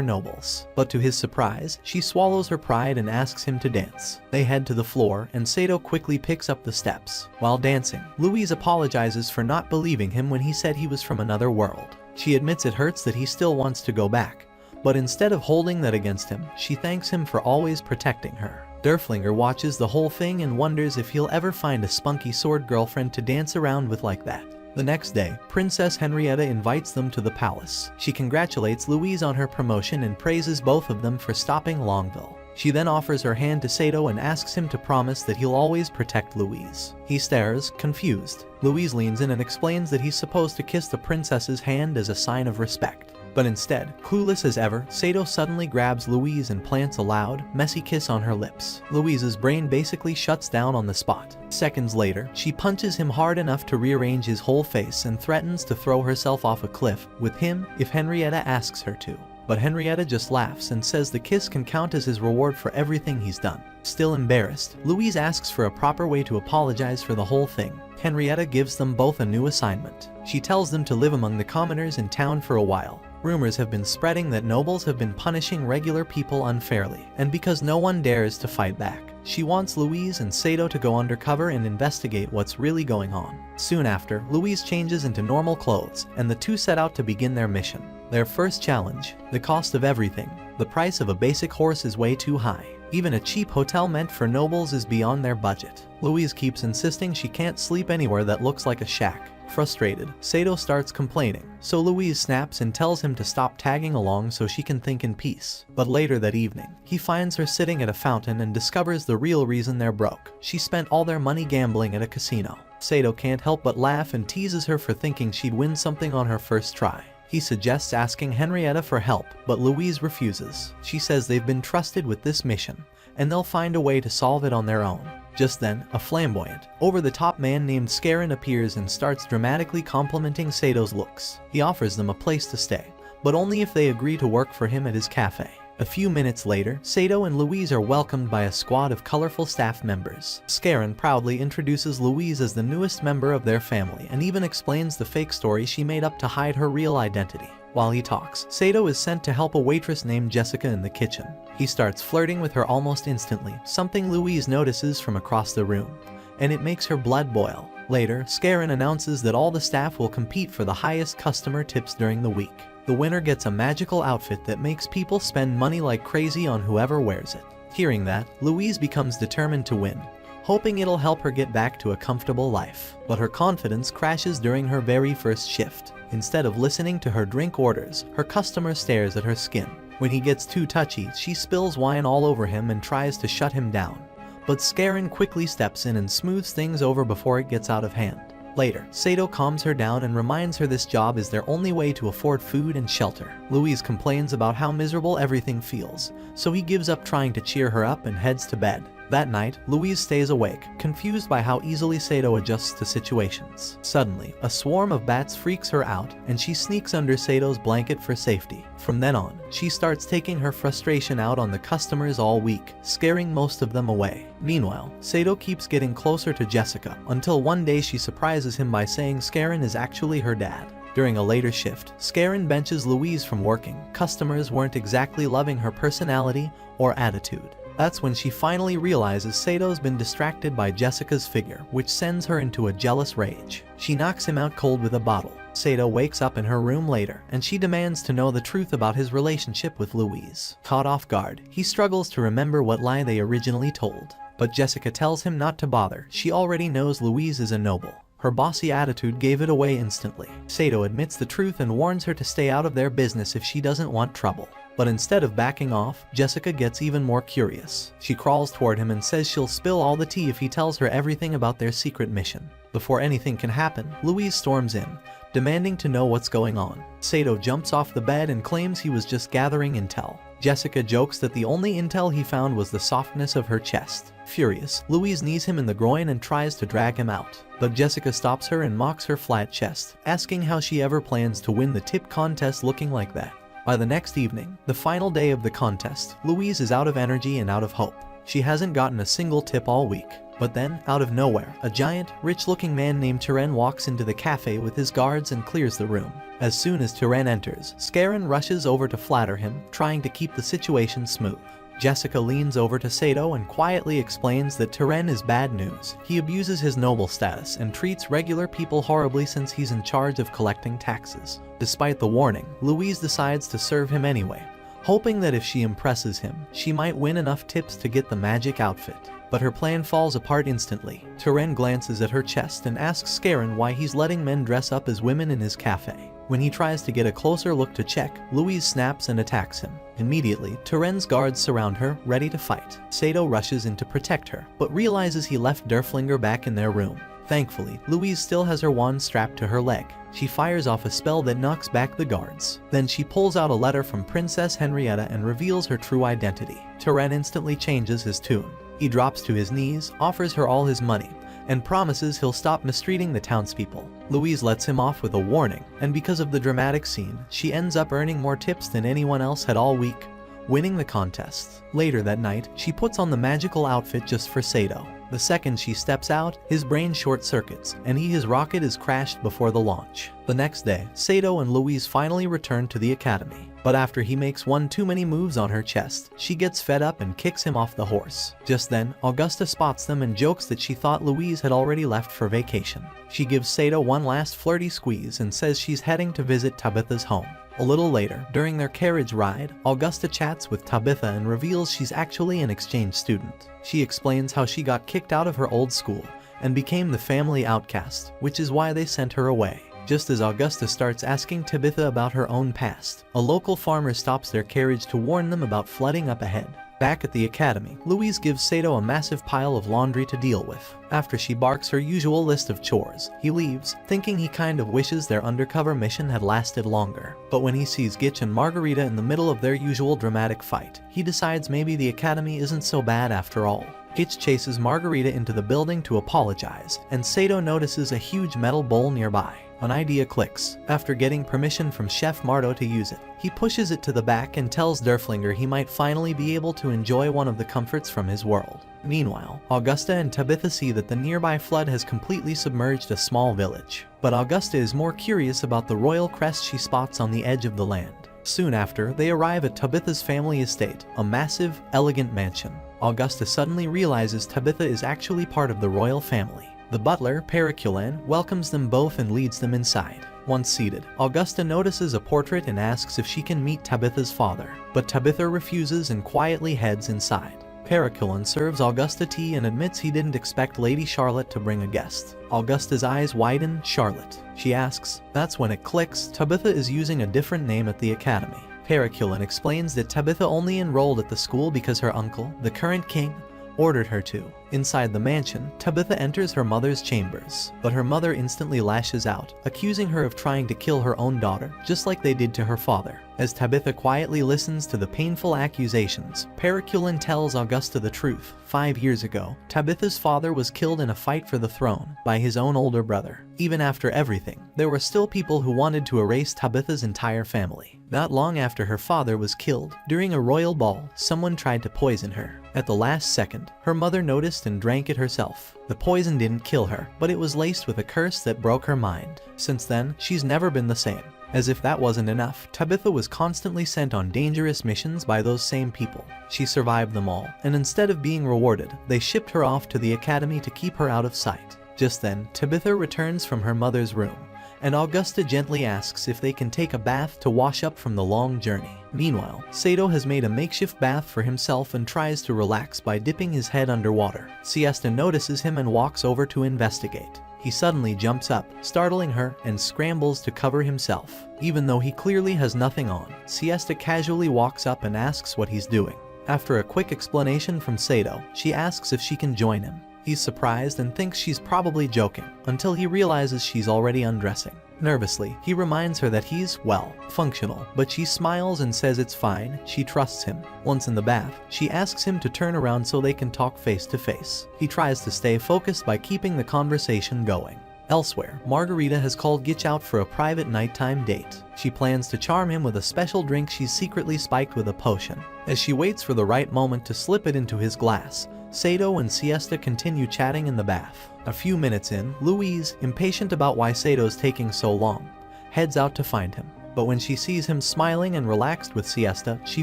nobles. But to his surprise, she swallows her pride and asks him to dance. They head to the floor, and Sato quickly picks up the steps. While dancing, Louise apologizes for not believing him when he said he was from another world. She admits it hurts that he still wants to go back, but instead of holding that against him, she thanks him for always protecting her. Derflinger watches the whole thing and wonders if he'll ever find a spunky sword girlfriend to dance around with like that. The next day, Princess Henrietta invites them to the palace. She congratulates Louise on her promotion and praises both of them for stopping Longville. She then offers her hand to Sato and asks him to promise that he'll always protect Louise. He stares, confused. Louise leans in and explains that he's supposed to kiss the princess's hand as a sign of respect. But instead, clueless as ever, Sato suddenly grabs Louise and plants a loud, messy kiss on her lips. Louise's brain basically shuts down on the spot. Seconds later, she punches him hard enough to rearrange his whole face and threatens to throw herself off a cliff with him if Henrietta asks her to. But Henrietta just laughs and says the kiss can count as his reward for everything he's done. Still embarrassed, Louise asks for a proper way to apologize for the whole thing. Henrietta gives them both a new assignment. She tells them to live among the commoners in town for a while. Rumors have been spreading that nobles have been punishing regular people unfairly, and because no one dares to fight back, she wants Louise and Sato to go undercover and investigate what's really going on. Soon after, Louise changes into normal clothes, and the two set out to begin their mission. Their first challenge: the cost of everything. The price of a basic horse is way too high. Even a cheap hotel meant for nobles is beyond their budget. Louise keeps insisting she can't sleep anywhere that looks like a shack. Frustrated, Sato starts complaining, so Louise snaps and tells him to stop tagging along so she can think in peace. But later that evening, he finds her sitting at a fountain and discovers the real reason they're broke. She spent all their money gambling at a casino. Sato can't help but laugh and teases her for thinking she'd win something on her first try. He suggests asking Henrietta for help, but Louise refuses. She says they've been trusted with this mission, and they'll find a way to solve it on their own. Just then, a flamboyant, over-the-top man named Scarin appears and starts dramatically complimenting Sato's looks. He offers them a place to stay, but only if they agree to work for him at his cafe. A few minutes later, Sato and Louise are welcomed by a squad of colorful staff members. Scarin proudly introduces Louise as the newest member of their family and even explains the fake story she made up to hide her real identity. While he talks, Sato is sent to help a waitress named Jessica in the kitchen. He starts flirting with her almost instantly, something Louise notices from across the room, and it makes her blood boil. Later, Scarin announces that all the staff will compete for the highest customer tips during the week. The winner gets a magical outfit that makes people spend money like crazy on whoever wears it. Hearing that, Louise becomes determined to win, hoping it'll help her get back to a comfortable life. But her confidence crashes during her very first shift. Instead of listening to her drink orders, her customer stares at her skin. When he gets too touchy, she spills wine all over him and tries to shut him down. But Scarin quickly steps in and smooths things over before it gets out of hand. Later, Sato calms her down and reminds her this job is their only way to afford food and shelter. Louise complains about how miserable everything feels, so he gives up trying to cheer her up and heads to bed. That night, Louise stays awake, confused by how easily Sato adjusts to situations. Suddenly, a swarm of bats freaks her out, and she sneaks under Sato's blanket for safety. From then on, she starts taking her frustration out on the customers all week, scaring most of them away. Meanwhile, Sato keeps getting closer to Jessica, until one day she surprises him by saying Scarin is actually her dad. During a later shift, Scarin benches Louise from working. Customers weren't exactly loving her personality or attitude. That's when she finally realizes Sato's been distracted by Jessica's figure, which sends her into a jealous rage. She knocks him out cold with a bottle. Sato wakes up in her room later, and she demands to know the truth about his relationship with Louise. Caught off guard, he struggles to remember what lie they originally told. But Jessica tells him not to bother. She already knows Louise is a noble. Her bossy attitude gave it away instantly. Sato admits the truth and warns her to stay out of their business if she doesn't want trouble. But instead of backing off, Jessica gets even more curious. She crawls toward him and says she'll spill all the tea if he tells her everything about their secret mission. Before anything can happen, Louise storms in, demanding to know what's going on. Sato jumps off the bed and claims he was just gathering intel. Jessica jokes that the only intel he found was the softness of her chest. Furious, Louise knees him in the groin and tries to drag him out. But Jessica stops her and mocks her flat chest, asking how she ever plans to win the tip contest looking like that. By the next evening, the final day of the contest, Louise is out of energy and out of hope. She hasn't gotten a single tip all week. But then, out of nowhere, a giant, rich-looking man named Turen walks into the cafe with his guards and clears the room. As soon as Turen enters, Scarin rushes over to flatter him, trying to keep the situation smooth. Jessica leans over to Sato and quietly explains that Turen is bad news. He abuses his noble status and treats regular people horribly since he's in charge of collecting taxes. Despite the warning, Louise decides to serve him anyway, hoping that if she impresses him, she might win enough tips to get the magic outfit. But her plan falls apart instantly. Turen glances at her chest and asks Scarin why he's letting men dress up as women in his cafe. When he tries to get a closer look to check, Louise snaps and attacks him. Immediately, Turen's guards surround her, ready to fight. Sato rushes in to protect her, but realizes he left Derflinger back in their room. Thankfully, Louise still has her wand strapped to her leg. She fires off a spell that knocks back the guards. Then she pulls out a letter from Princess Henrietta and reveals her true identity. Turen instantly changes his tune. He drops to his knees, offers her all his money, and promises he'll stop mistreating the townspeople. Louise lets him off with a warning, and because of the dramatic scene, she ends up earning more tips than anyone else had all week, winning the contest. Later that night, she puts on the magical outfit just for Sato. The second she steps out, his brain short-circuits, and his rocket is crashed before the launch. The next day, Sato and Louise finally return to the academy. But after he makes one too many moves on her chest, she gets fed up and kicks him off the horse. Just then, Augusta spots them and jokes that she thought Louise had already left for vacation. She gives Sato one last flirty squeeze and says she's heading to visit Tabitha's home. A little later, during their carriage ride, Augusta chats with Tabitha and reveals she's actually an exchange student. She explains how she got kicked out of her old school and became the family outcast, which is why they sent her away. Just as Augusta starts asking Tabitha about her own past, a local farmer stops their carriage to warn them about flooding up ahead. Back at the academy, Louise gives Sato a massive pile of laundry to deal with. After she barks her usual list of chores, he leaves, thinking he kind of wishes their undercover mission had lasted longer. But when he sees Gitch and Margarita in the middle of their usual dramatic fight, he decides maybe the academy isn't so bad after all. Gitch chases Margarita into the building to apologize, and Sato notices a huge metal bowl nearby. An idea clicks. After getting permission from Chef Marto to use it, he pushes it to the back and tells Derflinger he might finally be able to enjoy one of the comforts from his world. Meanwhile, Augusta and Tabitha see that the nearby flood has completely submerged a small village. But Augusta is more curious about the royal crest she spots on the edge of the land. Soon after, they arrive at Tabitha's family estate, a massive, elegant mansion. Augusta suddenly realizes Tabitha is actually part of the royal family. The butler, Periculan, welcomes them both and leads them inside. Once seated, Augusta notices a portrait and asks if she can meet Tabitha's father, but Tabitha refuses and quietly heads inside. Periculan serves Augusta tea and admits he didn't expect Lady Charlotte to bring a guest. Augusta's eyes widen. Charlotte. She asks. That's when it clicks. Tabitha is using a different name at the academy. Periculan explains that Tabitha only enrolled at the school because her uncle, the current king, ordered her to. Inside the mansion, Tabitha enters her mother's chambers, but her mother instantly lashes out, accusing her of trying to kill her own daughter, just like they did to her father. As Tabitha quietly listens to the painful accusations, Periculan tells Augusta the truth. 5 years ago, Tabitha's father was killed in a fight for the throne by his own older brother. Even after everything, there were still people who wanted to erase Tabitha's entire family. Not long after her father was killed, during a royal ball, someone tried to poison her. At the last second, her mother noticed and drank it herself. The poison didn't kill her, but it was laced with a curse that broke her mind. Since then, she's never been the same. As if that wasn't enough, Tabitha was constantly sent on dangerous missions by those same people. She survived them all, and instead of being rewarded, they shipped her off to the academy to keep her out of sight. Just then, Tabitha returns from her mother's room, and Augusta gently asks if they can take a bath to wash up from the long journey. Meanwhile, Sato has made a makeshift bath for himself and tries to relax by dipping his head underwater. Siesta notices him and walks over to investigate. He suddenly jumps up, startling her, and scrambles to cover himself. Even though he clearly has nothing on, Siesta casually walks up and asks what he's doing. After a quick explanation from Sato, she asks if she can join him. He's surprised and thinks she's probably joking, until he realizes she's already undressing. Nervously, he reminds her that he's, well, functional, but she smiles and says it's fine, she trusts him. Once in the bath, she asks him to turn around so they can talk face to face. He tries to stay focused by keeping the conversation going. Elsewhere, Margarita has called Gitch out for a private nighttime date. She plans to charm him with a special drink she's secretly spiked with a potion. As she waits for the right moment to slip it into his glass, Sato and Siesta continue chatting in the bath. A few minutes in, Louise, impatient about why Sato's taking so long, heads out to find him. But when she sees him smiling and relaxed with Siesta, she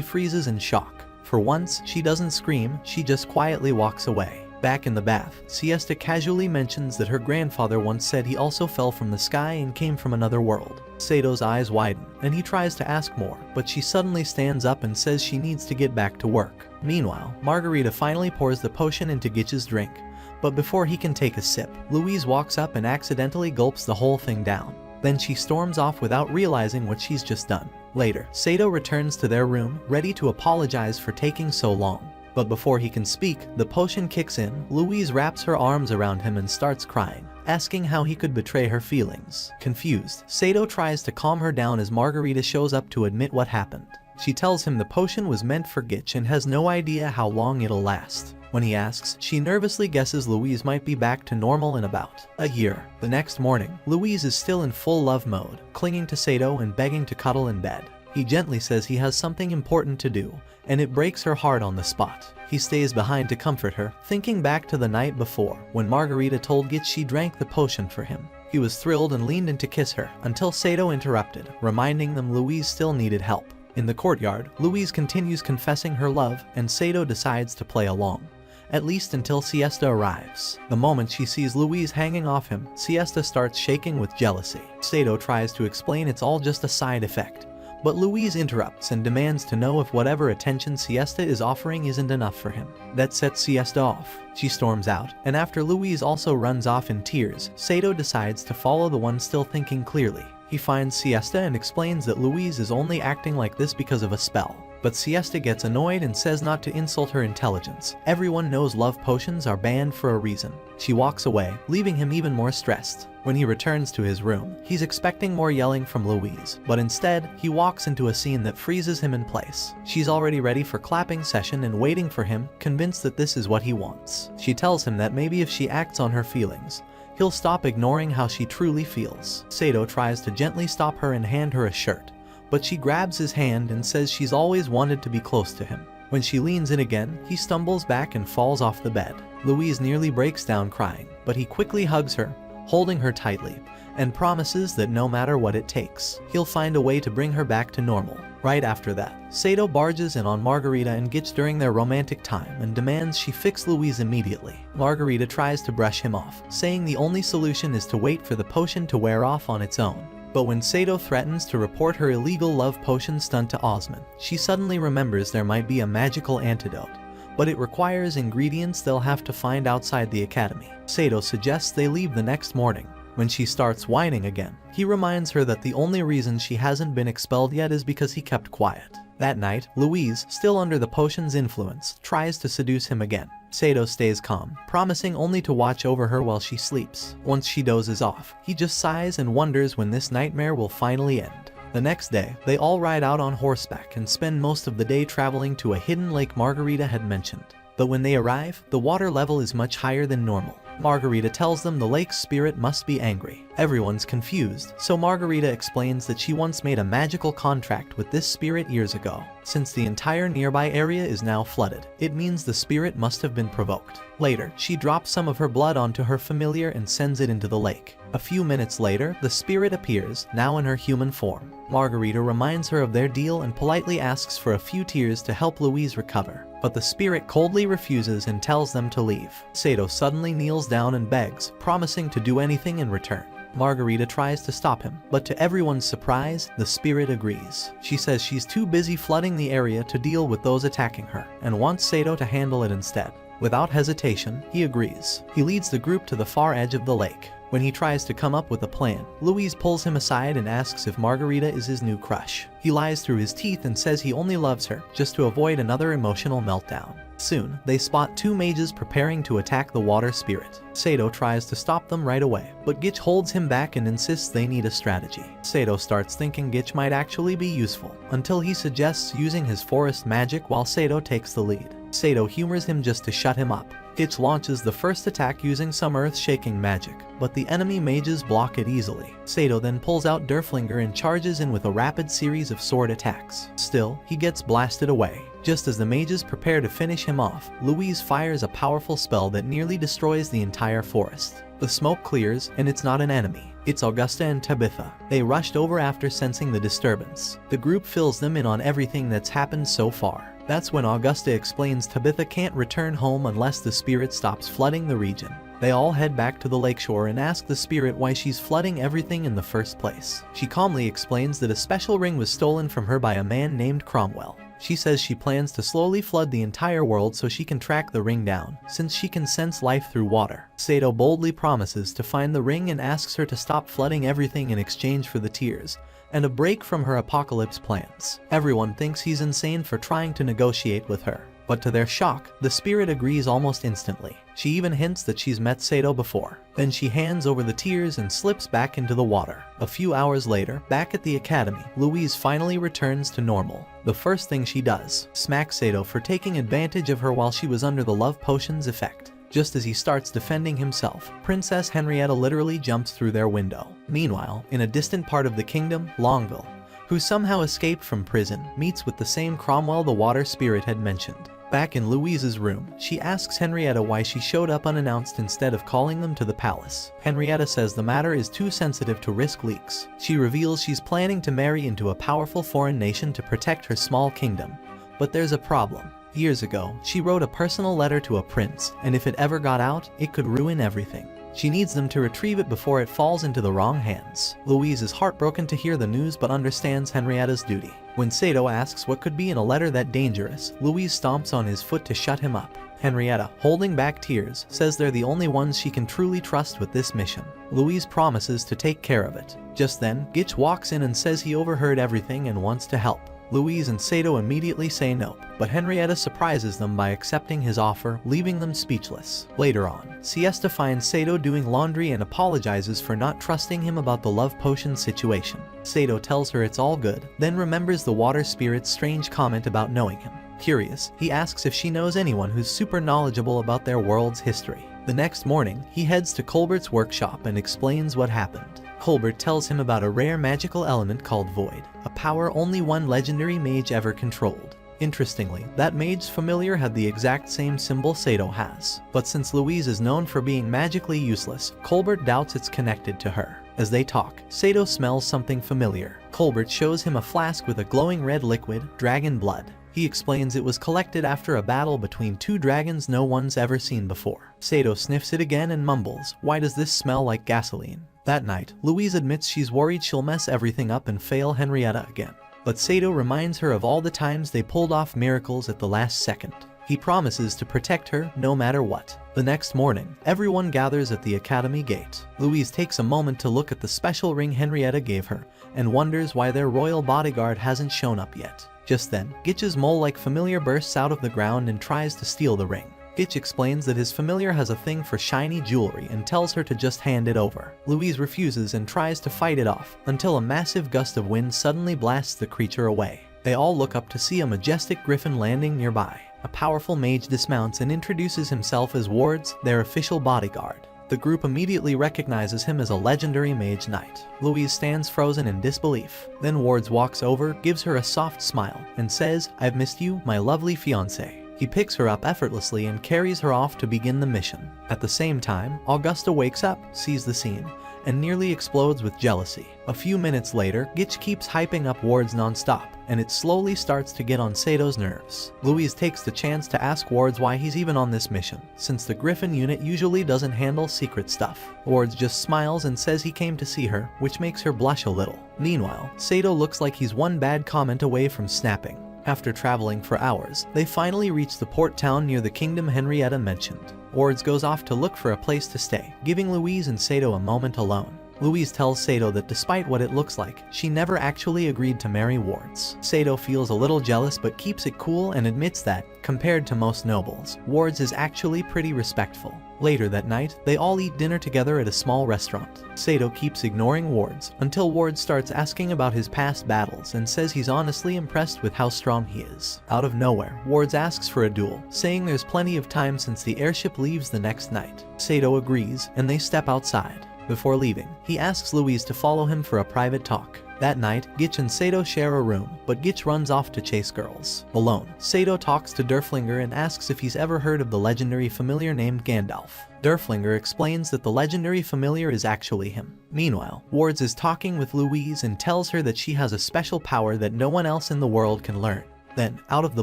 freezes in shock. For once, she doesn't scream, she just quietly walks away. Back in the bath, Siesta casually mentions that her grandfather once said he also fell from the sky and came from another world. Sato's eyes widen, and he tries to ask more, but she suddenly stands up and says she needs to get back to work. Meanwhile, Margarita finally pours the potion into Gitch's drink, but before he can take a sip, Louise walks up and accidentally gulps the whole thing down. Then she storms off without realizing what she's just done. Later, Sato returns to their room, ready to apologize for taking so long. But before he can speak, the potion kicks in. Louise wraps her arms around him and starts crying, asking how he could betray her feelings. Confused, Sato tries to calm her down as Margarita shows up to admit what happened. She tells him the potion was meant for Gitch and has no idea how long it'll last. When he asks, she nervously guesses Louise might be back to normal in about a year. The next morning, Louise is still in full love mode, clinging to Sato and begging to cuddle in bed. He gently says he has something important to do, and it breaks her heart on the spot. He stays behind to comfort her, thinking back to the night before, when Margarita told Gitch she drank the potion for him. He was thrilled and leaned in to kiss her, until Sato interrupted, reminding them Louise still needed help. In the courtyard, Louise continues confessing her love, and Sato decides to play along, at least until Siesta arrives. The moment she sees Louise hanging off him, Siesta starts shaking with jealousy. Sato tries to explain it's all just a side effect, but Louise interrupts and demands to know if whatever attention Siesta is offering isn't enough for him. That sets Siesta off. She storms out, and after Louise also runs off in tears, Sato decides to follow the one still thinking clearly. He finds Siesta and explains that Louise is only acting like this because of a spell. But Siesta gets annoyed and says not to insult her intelligence. Everyone knows love potions are banned for a reason. She walks away, leaving him even more stressed. When he returns to his room, he's expecting more yelling from Louise, but instead, he walks into a scene that freezes him in place. She's already ready for clapping session and waiting for him, convinced that this is what he wants. She tells him that maybe if she acts on her feelings, he'll stop ignoring how she truly feels. Sato tries to gently stop her and hand her a shirt, but she grabs his hand and says she's always wanted to be close to him. When she leans in again, he stumbles back and falls off the bed. Louise nearly breaks down crying, but he quickly hugs her, holding her tightly, and promises that no matter what it takes, he'll find a way to bring her back to normal. Right after that, Sato barges in on Margarita and Gitch during their romantic time and demands she fix Louise immediately. Margarita tries to brush him off, saying the only solution is to wait for the potion to wear off on its own. But when Sato threatens to report her illegal love potion stunt to Osman, she suddenly remembers there might be a magical antidote, but it requires ingredients they'll have to find outside the academy. Sato suggests they leave the next morning. When she starts whining again, he reminds her that the only reason she hasn't been expelled yet is because he kept quiet. That night, Louise, still under the potion's influence, tries to seduce him again. Sato stays calm, promising only to watch over her while she sleeps. Once she dozes off, he just sighs and wonders when this nightmare will finally end. The next day, they all ride out on horseback and spend most of the day traveling to a hidden lake Margarita had mentioned. But when they arrive, the water level is much higher than normal. Margarita tells them the lake's spirit must be angry. Everyone's confused, so Margarita explains that she once made a magical contract with this spirit years ago. Since the entire nearby area is now flooded, it means the spirit must have been provoked. Later, she drops some of her blood onto her familiar and sends it into the lake. A few minutes later, the spirit appears, now in her human form. Margarita reminds her of their deal and politely asks for a few tears to help Louise recover. But the spirit coldly refuses and tells them to leave. Sato suddenly kneels down and begs, promising to do anything in return. Margarita tries to stop him, but to everyone's surprise, the spirit agrees. She says she's too busy flooding the area to deal with those attacking her, and wants Sato to handle it instead. Without hesitation, he agrees. He leads the group to the far edge of the lake. When he tries to come up with a plan, Louise pulls him aside and asks if Margarita is his new crush. He lies through his teeth and says he only loves her, just to avoid another emotional meltdown. Soon, they spot two mages preparing to attack the water spirit. Sato tries to stop them right away, but Gitch holds him back and insists they need a strategy. Sato starts thinking Gitch might actually be useful, until he suggests using his forest magic while Sato takes the lead. Sato humors him just to shut him up. Gitch launches the first attack using some earth-shaking magic, but the enemy mages block it easily. Sato then pulls out Derflinger and charges in with a rapid series of sword attacks. Still, he gets blasted away. Just as the mages prepare to finish him off, Louise fires a powerful spell that nearly destroys the entire forest. The smoke clears, and it's not an enemy. It's Augusta and Tabitha. They rushed over after sensing the disturbance. The group fills them in on everything that's happened so far. That's when Augusta explains Tabitha can't return home unless the spirit stops flooding the region. They all head back to the lakeshore and ask the spirit why she's flooding everything in the first place. She calmly explains that a special ring was stolen from her by a man named Cromwell. She says she plans to slowly flood the entire world so she can track the ring down, since she can sense life through water. Sato boldly promises to find the ring and asks her to stop flooding everything in exchange for the tears, and a break from her apocalypse plans. Everyone thinks he's insane for trying to negotiate with her, but to their shock, the spirit agrees almost instantly. She even hints that she's met Sato before. Then she hands over the tears and slips back into the water. A few hours later, back at the academy, Louise finally returns to normal. The first thing she does, smack Sato for taking advantage of her while she was under the love potion's effect. Just as he starts defending himself, Princess Henrietta literally jumps through their window. Meanwhile, in a distant part of the kingdom, Longville, who somehow escaped from prison, meets with the same Cromwell the water spirit had mentioned. Back in Louise's room, she asks Henrietta why she showed up unannounced instead of calling them to the palace. Henrietta says the matter is too sensitive to risk leaks. She reveals she's planning to marry into a powerful foreign nation to protect her small kingdom. But there's a problem. Years ago, she wrote a personal letter to a prince, and if it ever got out, it could ruin everything. She needs them to retrieve it before it falls into the wrong hands. Louise is heartbroken to hear the news but understands Henrietta's duty. When Sato asks what could be in a letter that dangerous, Louise stomps on his foot to shut him up. Henrietta, holding back tears, says they're the only ones she can truly trust with this mission. Louise promises to take care of it. Just then, Gitch walks in and says he overheard everything and wants to help. Louise and Sato immediately say no, but Henrietta surprises them by accepting his offer, leaving them speechless. Later on, Siesta finds Sato doing laundry and apologizes for not trusting him about the love potion situation. Sato tells her it's all good, then remembers the water spirit's strange comment about knowing him. Curious, he asks if she knows anyone who's super knowledgeable about their world's history. The next morning, he heads to Colbert's workshop and explains what happened. Colbert tells him about a rare magical element called Void, a power only one legendary mage ever controlled. Interestingly, that mage's familiar had the exact same symbol Sato has. But since Louise is known for being magically useless, Colbert doubts it's connected to her. As they talk, Sato smells something familiar. Colbert shows him a flask with a glowing red liquid, dragon blood. He explains it was collected after a battle between two dragons no one's ever seen before. Sato sniffs it again and mumbles, "Why does this smell like gasoline?" That night, Louise admits she's worried she'll mess everything up and fail Henrietta again. But Sato reminds her of all the times they pulled off miracles at the last second. He promises to protect her no matter what. The next morning, everyone gathers at the academy gate. Louise takes a moment to look at the special ring Henrietta gave her and wonders why their royal bodyguard hasn't shown up yet. Just then, Gitch's mole-like familiar bursts out of the ground and tries to steal the ring. Gitch explains that his familiar has a thing for shiny jewelry and tells her to just hand it over. Louise refuses and tries to fight it off, until a massive gust of wind suddenly blasts the creature away. They all look up to see a majestic griffin landing nearby. A powerful mage dismounts and introduces himself as Wards, their official bodyguard. The group immediately recognizes him as a legendary mage knight. Louise stands frozen in disbelief. Then Wards walks over, gives her a soft smile, and says, "I've missed you, my lovely fiancée." He picks her up effortlessly and carries her off to begin the mission. At the same time, Augusta wakes up, sees the scene, and nearly explodes with jealousy. A few minutes later, Gitch keeps hyping up Wards non-stop, and it slowly starts to get on Sato's nerves. Louise takes the chance to ask Wards why he's even on this mission, since the Griffin unit usually doesn't handle secret stuff. Wards just smiles and says he came to see her, which makes her blush a little. Meanwhile, Sato looks like he's one bad comment away from snapping. After traveling for hours, they finally reach the port town near the kingdom Henrietta mentioned. Wards goes off to look for a place to stay, giving Louise and Sato a moment alone. Louise tells Sato that despite what it looks like, she never actually agreed to marry Wards. Sato feels a little jealous but keeps it cool and admits that, compared to most nobles, Wards is actually pretty respectful. Later that night, they all eat dinner together at a small restaurant. Sato keeps ignoring Wards until Wards starts asking about his past battles and says he's honestly impressed with how strong he is. Out of nowhere, Wards asks for a duel, saying there's plenty of time since the airship leaves the next night. Sato agrees and they step outside. Before leaving, he asks Louise to follow him for a private talk. That night, Gitch and Sato share a room, but Gitch runs off to chase girls. Alone, Sato talks to Derflinger and asks if he's ever heard of the legendary familiar named Gandalf. Derflinger explains that the legendary familiar is actually him. Meanwhile, Wards is talking with Louise and tells her that she has a special power that no one else in the world can learn. Then, out of the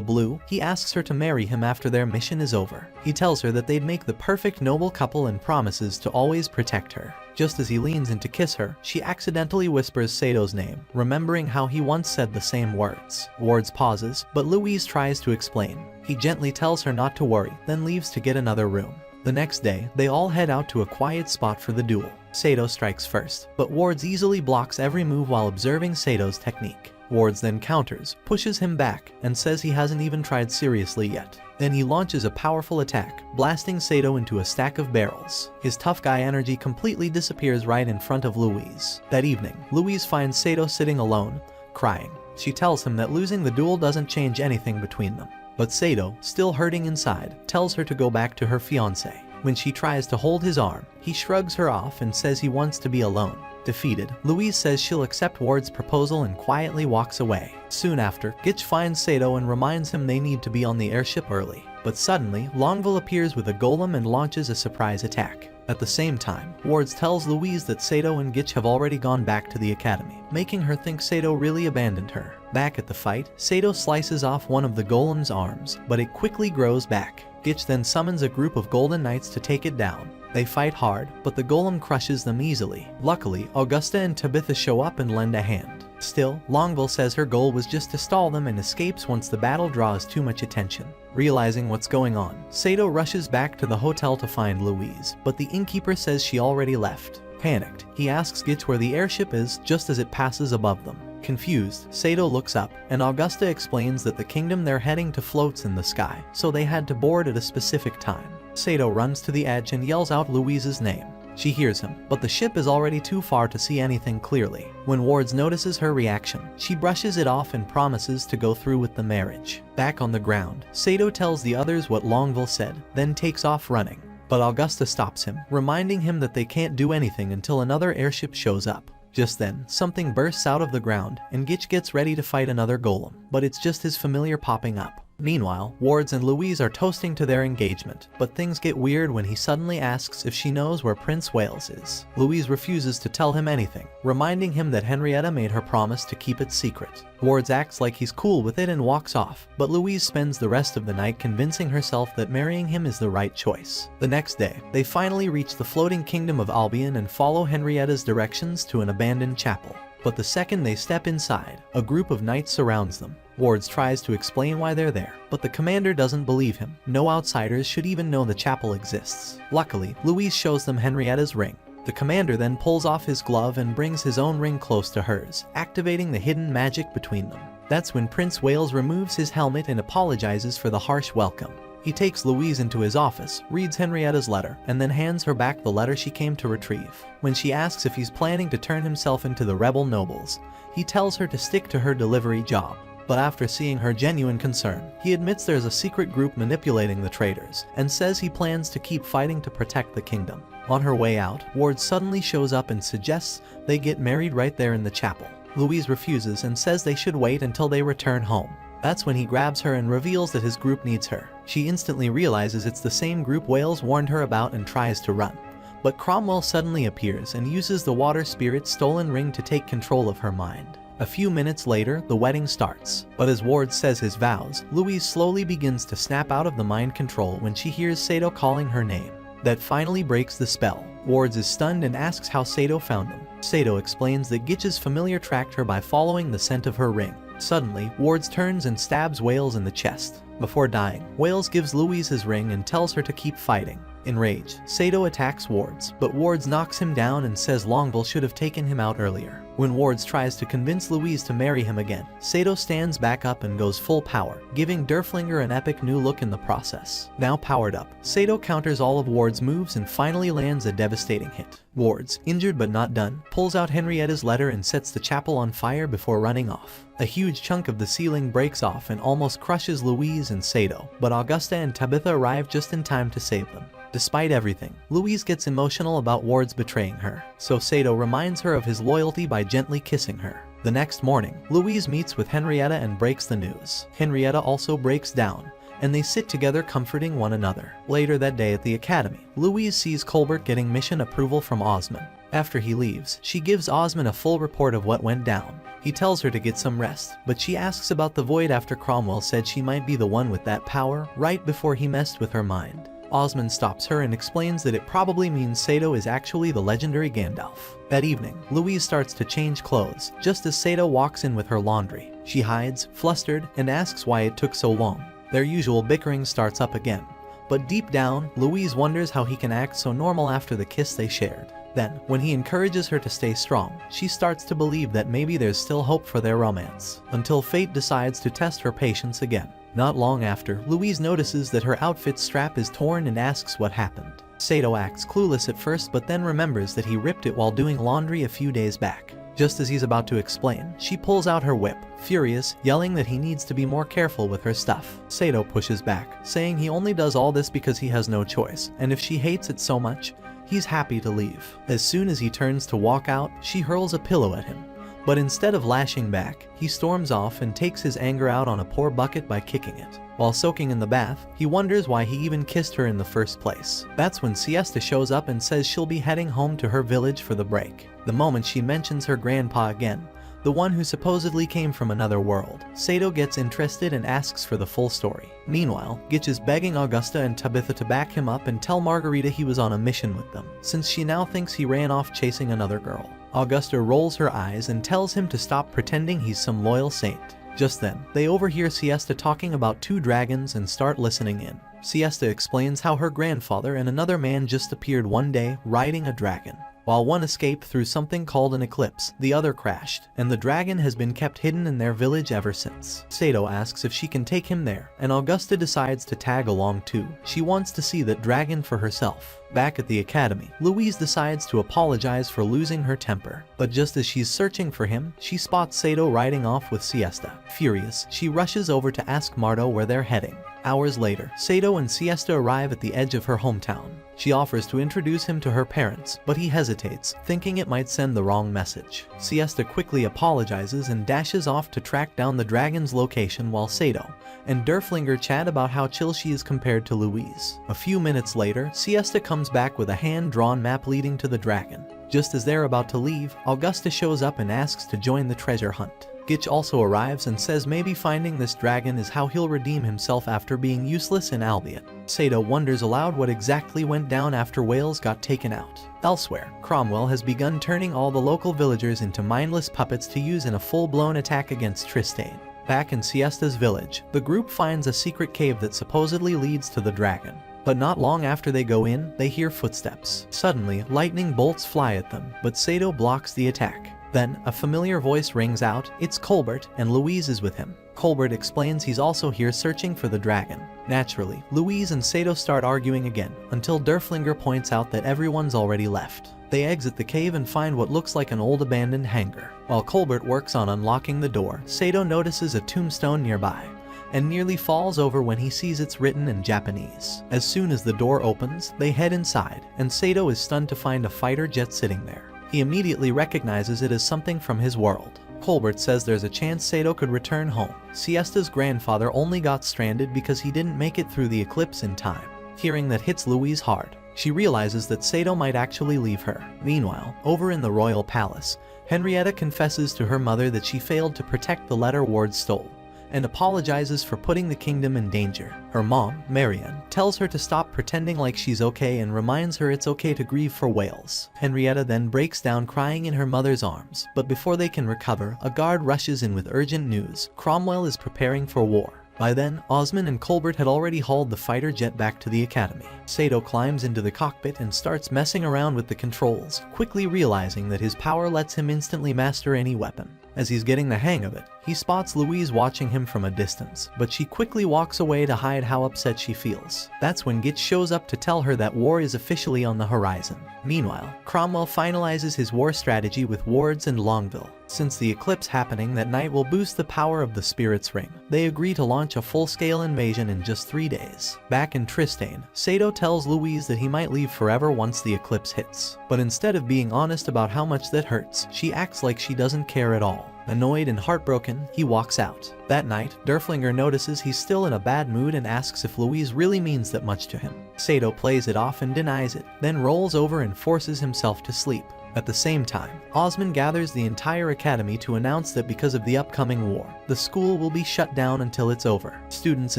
blue, he asks her to marry him after their mission is over. He tells her that they'd make the perfect noble couple and promises to always protect her. Just as he leans in to kiss her, she accidentally whispers Sato's name, remembering how he once said the same words. Wards pauses, but Louise tries to explain. He gently tells her not to worry, then leaves to get another room. The next day, they all head out to a quiet spot for the duel. Sato strikes first, but Wards easily blocks every move while observing Sato's technique. Wards then counters, pushes him back, and says he hasn't even tried seriously yet. Then he launches a powerful attack, blasting Sato into a stack of barrels. His tough guy energy completely disappears right in front of Louise. That evening, Louise finds Sato sitting alone, crying. She tells him that losing the duel doesn't change anything between them. But Sato, still hurting inside, tells her to go back to her fiancé. When she tries to hold his arm, he shrugs her off and says he wants to be alone. Defeated, Louise says she'll accept Ward's proposal and quietly walks away. Soon after, Gitch finds Sato and reminds him they need to be on the airship early. But suddenly, Longville appears with a golem and launches a surprise attack. At the same time, Wards tells Louise that Sato and Gitch have already gone back to the academy, making her think Sato really abandoned her. Back at the fight, Sato slices off one of the golem's arms, but it quickly grows back. Gitch then summons a group of golden knights to take it down. They fight hard, but the golem crushes them easily. Luckily, Augusta and Tabitha show up and lend a hand. Still, Longville says her goal was just to stall them and escapes once the battle draws too much attention. Realizing what's going on, Sato rushes back to the hotel to find Louise, but the innkeeper says she already left. Panicked, he asks Gitch where the airship is just as it passes above them. Confused, Sato looks up, and Augusta explains that the kingdom they're heading to floats in the sky, so they had to board at a specific time. Sato runs to the edge and yells out Louise's name. She hears him, but the ship is already too far to see anything clearly. When Wards notices her reaction, she brushes it off and promises to go through with the marriage. Back on the ground, Sato tells the others what Longville said, then takes off running. But Augusta stops him, reminding him that they can't do anything until another airship shows up. Just then, something bursts out of the ground, and Gitch gets ready to fight another golem, but it's just his familiar popping up. Meanwhile, Wards and Louise are toasting to their engagement, but things get weird when he suddenly asks if she knows where Prince Wales is. Louise refuses to tell him anything, reminding him that Henrietta made her promise to keep it secret. Wards acts like he's cool with it and walks off, but Louise spends the rest of the night convincing herself that marrying him is the right choice. The next day, they finally reach the floating kingdom of Albion and follow Henrietta's directions to an abandoned chapel. But the second they step inside, a group of knights surrounds them. Wards tries to explain why they're there, but the commander doesn't believe him. No outsiders should even know the chapel exists. Luckily, Louise shows them Henrietta's ring. The commander then pulls off his glove and brings his own ring close to hers, activating the hidden magic between them. That's when Prince Wales removes his helmet and apologizes for the harsh welcome. He takes Louise into his office, reads Henrietta's letter, and then hands her back the letter she came to retrieve. When she asks if he's planning to turn himself into the rebel nobles, he tells her to stick to her delivery job. But after seeing her genuine concern, he admits there's a secret group manipulating the traitors, and says he plans to keep fighting to protect the kingdom. On her way out, Ward suddenly shows up and suggests they get married right there in the chapel. Louise refuses and says they should wait until they return home. That's when he grabs her and reveals that his group needs her. She instantly realizes it's the same group Wales warned her about and tries to run. But Cromwell suddenly appears and uses the water spirit's stolen ring to take control of her mind. A few minutes later, the wedding starts. But as Ward says his vows, Louise slowly begins to snap out of the mind control when she hears Sato calling her name. That finally breaks the spell. Wards is stunned and asks how Sato found him. Sato explains that Gitch's familiar tracked her by following the scent of her ring. Suddenly, Wards turns and stabs Wales in the chest. Before dying, Wales gives Louise his ring and tells her to keep fighting. Enraged, Sato attacks Wards, but Wards knocks him down and says Longville should have taken him out earlier. When Wards tries to convince Louise to marry him again, Sato stands back up and goes full power, giving Derflinger an epic new look in the process. Now powered up, Sato counters all of Wards' moves and finally lands a devastating hit. Wards, injured but not done, pulls out Henrietta's letter and sets the chapel on fire before running off. A huge chunk of the ceiling breaks off and almost crushes Louise and Sato, but Augusta and Tabitha arrive just in time to save them. Despite everything, Louise gets emotional about Wards betraying her, so Sato reminds her of his loyalty by gently kissing her. The next morning, Louise meets with Henrietta and breaks the news. Henrietta also breaks down, and they sit together comforting one another. Later that day at the academy, Louise sees Colbert getting mission approval from Osman. After he leaves, she gives Osman a full report of what went down. He tells her to get some rest, but she asks about the void after Cromwell said she might be the one with that power right before he messed with her mind. Osman stops her and explains that it probably means Sato is actually the legendary Gandalf. That evening, Louise starts to change clothes, just as Sato walks in with her laundry. She hides, flustered, and asks why it took so long. Their usual bickering starts up again. But deep down, Louise wonders how he can act so normal after the kiss they shared. Then, when he encourages her to stay strong, she starts to believe that maybe there's still hope for their romance, until fate decides to test her patience again. Not long after, Louise notices that her outfit's strap is torn and asks what happened. Sato acts clueless at first but then remembers that he ripped it while doing laundry a few days back. Just as he's about to explain, she pulls out her whip, furious, yelling that he needs to be more careful with her stuff. Sato pushes back, saying he only does all this because he has no choice, and if she hates it so much, he's happy to leave. As soon as he turns to walk out, she hurls a pillow at him. But instead of lashing back, he storms off and takes his anger out on a poor bucket by kicking it. While soaking in the bath, he wonders why he even kissed her in the first place. That's when Siesta shows up and says she'll be heading home to her village for the break. The moment she mentions her grandpa again, the one who supposedly came from another world, Sato gets interested and asks for the full story. Meanwhile, Gitch is begging Augusta and Tabitha to back him up and tell Margarita he was on a mission with them, since she now thinks he ran off chasing another girl. Augusta rolls her eyes and tells him to stop pretending he's some loyal saint. Just then, they overhear Siesta talking about 2 dragons and start listening in. Siesta explains how her grandfather and another man just appeared one day riding a dragon. While one escaped through something called an eclipse, the other crashed, and the dragon has been kept hidden in their village ever since. Sato asks if she can take him there, and Augusta decides to tag along too. She wants to see that dragon for herself. Back at the academy, Louise decides to apologize for losing her temper, but just as she's searching for him, she spots Sato riding off with Siesta. Furious, she rushes over to ask Marto where they're heading. Hours later, Sato and Siesta arrive at the edge of her hometown. She offers to introduce him to her parents, but he hesitates, thinking it might send the wrong message. Siesta quickly apologizes and dashes off to track down the dragon's location while Sato and Derflinger chat about how chill she is compared to Louise. A few minutes later, Siesta comes back with a hand-drawn map leading to the dragon. Just as they're about to leave, Augusta shows up and asks to join the treasure hunt. Gitch also arrives and says maybe finding this dragon is how he'll redeem himself after being useless in Albion. Sato wonders aloud what exactly went down after Wales got taken out. Elsewhere, Cromwell has begun turning all the local villagers into mindless puppets to use in a full-blown attack against Tristane. Back in Siesta's village, the group finds a secret cave that supposedly leads to the dragon. But not long after they go in, they hear footsteps. Suddenly, lightning bolts fly at them, but Sato blocks the attack. Then, a familiar voice rings out, it's Colbert, and Louise is with him. Colbert explains he's also here searching for the dragon. Naturally, Louise and Sato start arguing again, until Derflinger points out that everyone's already left. They exit the cave and find what looks like an old abandoned hangar. While Colbert works on unlocking the door, Sato notices a tombstone nearby, and nearly falls over when he sees it's written in Japanese. As soon as the door opens, they head inside, and Sato is stunned to find a fighter jet sitting there. He immediately recognizes it as something from his world. Colbert says there's a chance Sato could return home. Siesta's grandfather only got stranded because he didn't make it through the eclipse in time. Hearing that hits Louise hard. She realizes that Sato might actually leave her. Meanwhile, over in the royal palace, Henrietta confesses to her mother that she failed to protect the letter Ward stole, and apologizes for putting the kingdom in danger. Her mom, Marianne, tells her to stop pretending like she's okay and reminds her it's okay to grieve for Wales. Henrietta then breaks down crying in her mother's arms, but before they can recover, a guard rushes in with urgent news. Cromwell is preparing for war. By then, Osman and Colbert had already hauled the fighter jet back to the academy. Sato climbs into the cockpit and starts messing around with the controls, quickly realizing that his power lets him instantly master any weapon. As he's getting the hang of it, he spots Louise watching him from a distance, but she quickly walks away to hide how upset she feels. That's when Gitch shows up to tell her that war is officially on the horizon. Meanwhile, Cromwell finalizes his war strategy with Wards and Longville. Since the eclipse happening that night will boost the power of the Spirit's Ring, they agree to launch a full-scale invasion in just 3 days. Back in Tristane, Sato tells Louise that he might leave forever once the eclipse hits. But instead of being honest about how much that hurts, she acts like she doesn't care at all. Annoyed and heartbroken, he walks out. That night, Derflinger notices he's still in a bad mood and asks if Louise really means that much to him. Sato plays it off and denies it, then rolls over and forces himself to sleep. At the same time, Osman gathers the entire academy to announce that because of the upcoming war, the school will be shut down until it's over. Students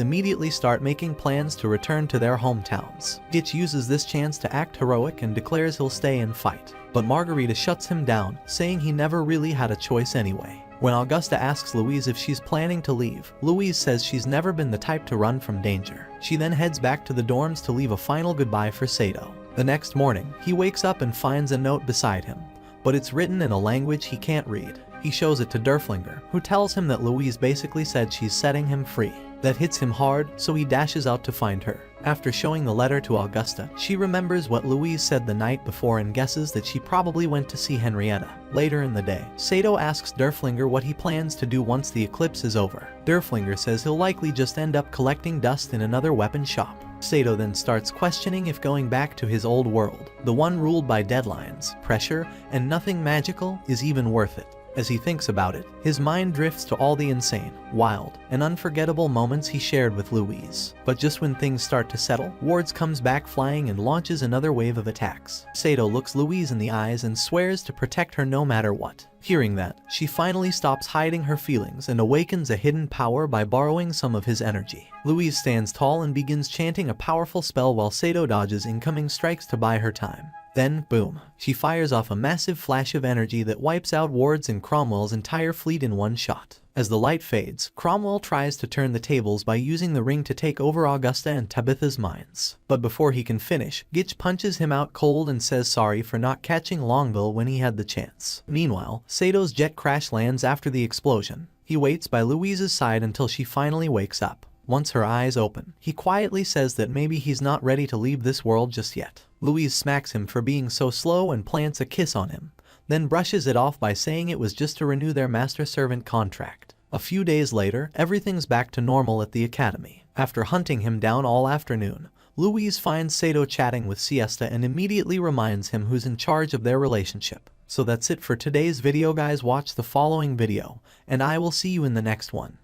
immediately start making plans to return to their hometowns. Gitch uses this chance to act heroic and declares he'll stay and fight. But Margarita shuts him down, saying he never really had a choice anyway. When Augusta asks Louise if she's planning to leave, Louise says she's never been the type to run from danger. She then heads back to the dorms to leave a final goodbye for Sato. The next morning, he wakes up and finds a note beside him, but it's written in a language he can't read. He shows it to Derflinger, who tells him that Louise basically said she's setting him free. That hits him hard, so he dashes out to find her. After showing the letter to Augusta, she remembers what Louise said the night before and guesses that she probably went to see Henrietta. Later in the day, Sato asks Derflinger what he plans to do once the eclipse is over. Derflinger says he'll likely just end up collecting dust in another weapon shop. Sato then starts questioning if going back to his old world, the one ruled by deadlines, pressure, and nothing magical, is even worth it. As he thinks about it, his mind drifts to all the insane, wild, and unforgettable moments he shared with Louise. But just when things start to settle, Wards comes back flying and launches another wave of attacks. Sato looks Louise in the eyes and swears to protect her no matter what. Hearing that, she finally stops hiding her feelings and awakens a hidden power by borrowing some of his energy. Louise stands tall and begins chanting a powerful spell while Sato dodges incoming strikes to buy her time. Then, boom, she fires off a massive flash of energy that wipes out Ward's and Cromwell's entire fleet in one shot. As the light fades, Cromwell tries to turn the tables by using the ring to take over Augusta and Tabitha's minds. But before he can finish, Gitch punches him out cold and says sorry for not catching Longville when he had the chance. Meanwhile, Sato's jet crash lands after the explosion. He waits by Louise's side until she finally wakes up. Once her eyes open, he quietly says that maybe he's not ready to leave this world just yet. Louise smacks him for being so slow and plants a kiss on him, then brushes it off by saying it was just to renew their master-servant contract. A few days later, everything's back to normal at the academy. After hunting him down all afternoon, Louise finds Sato chatting with Siesta and immediately reminds him who's in charge of their relationship. So that's it for today's video guys, watch the following video, and I will see you in the next one.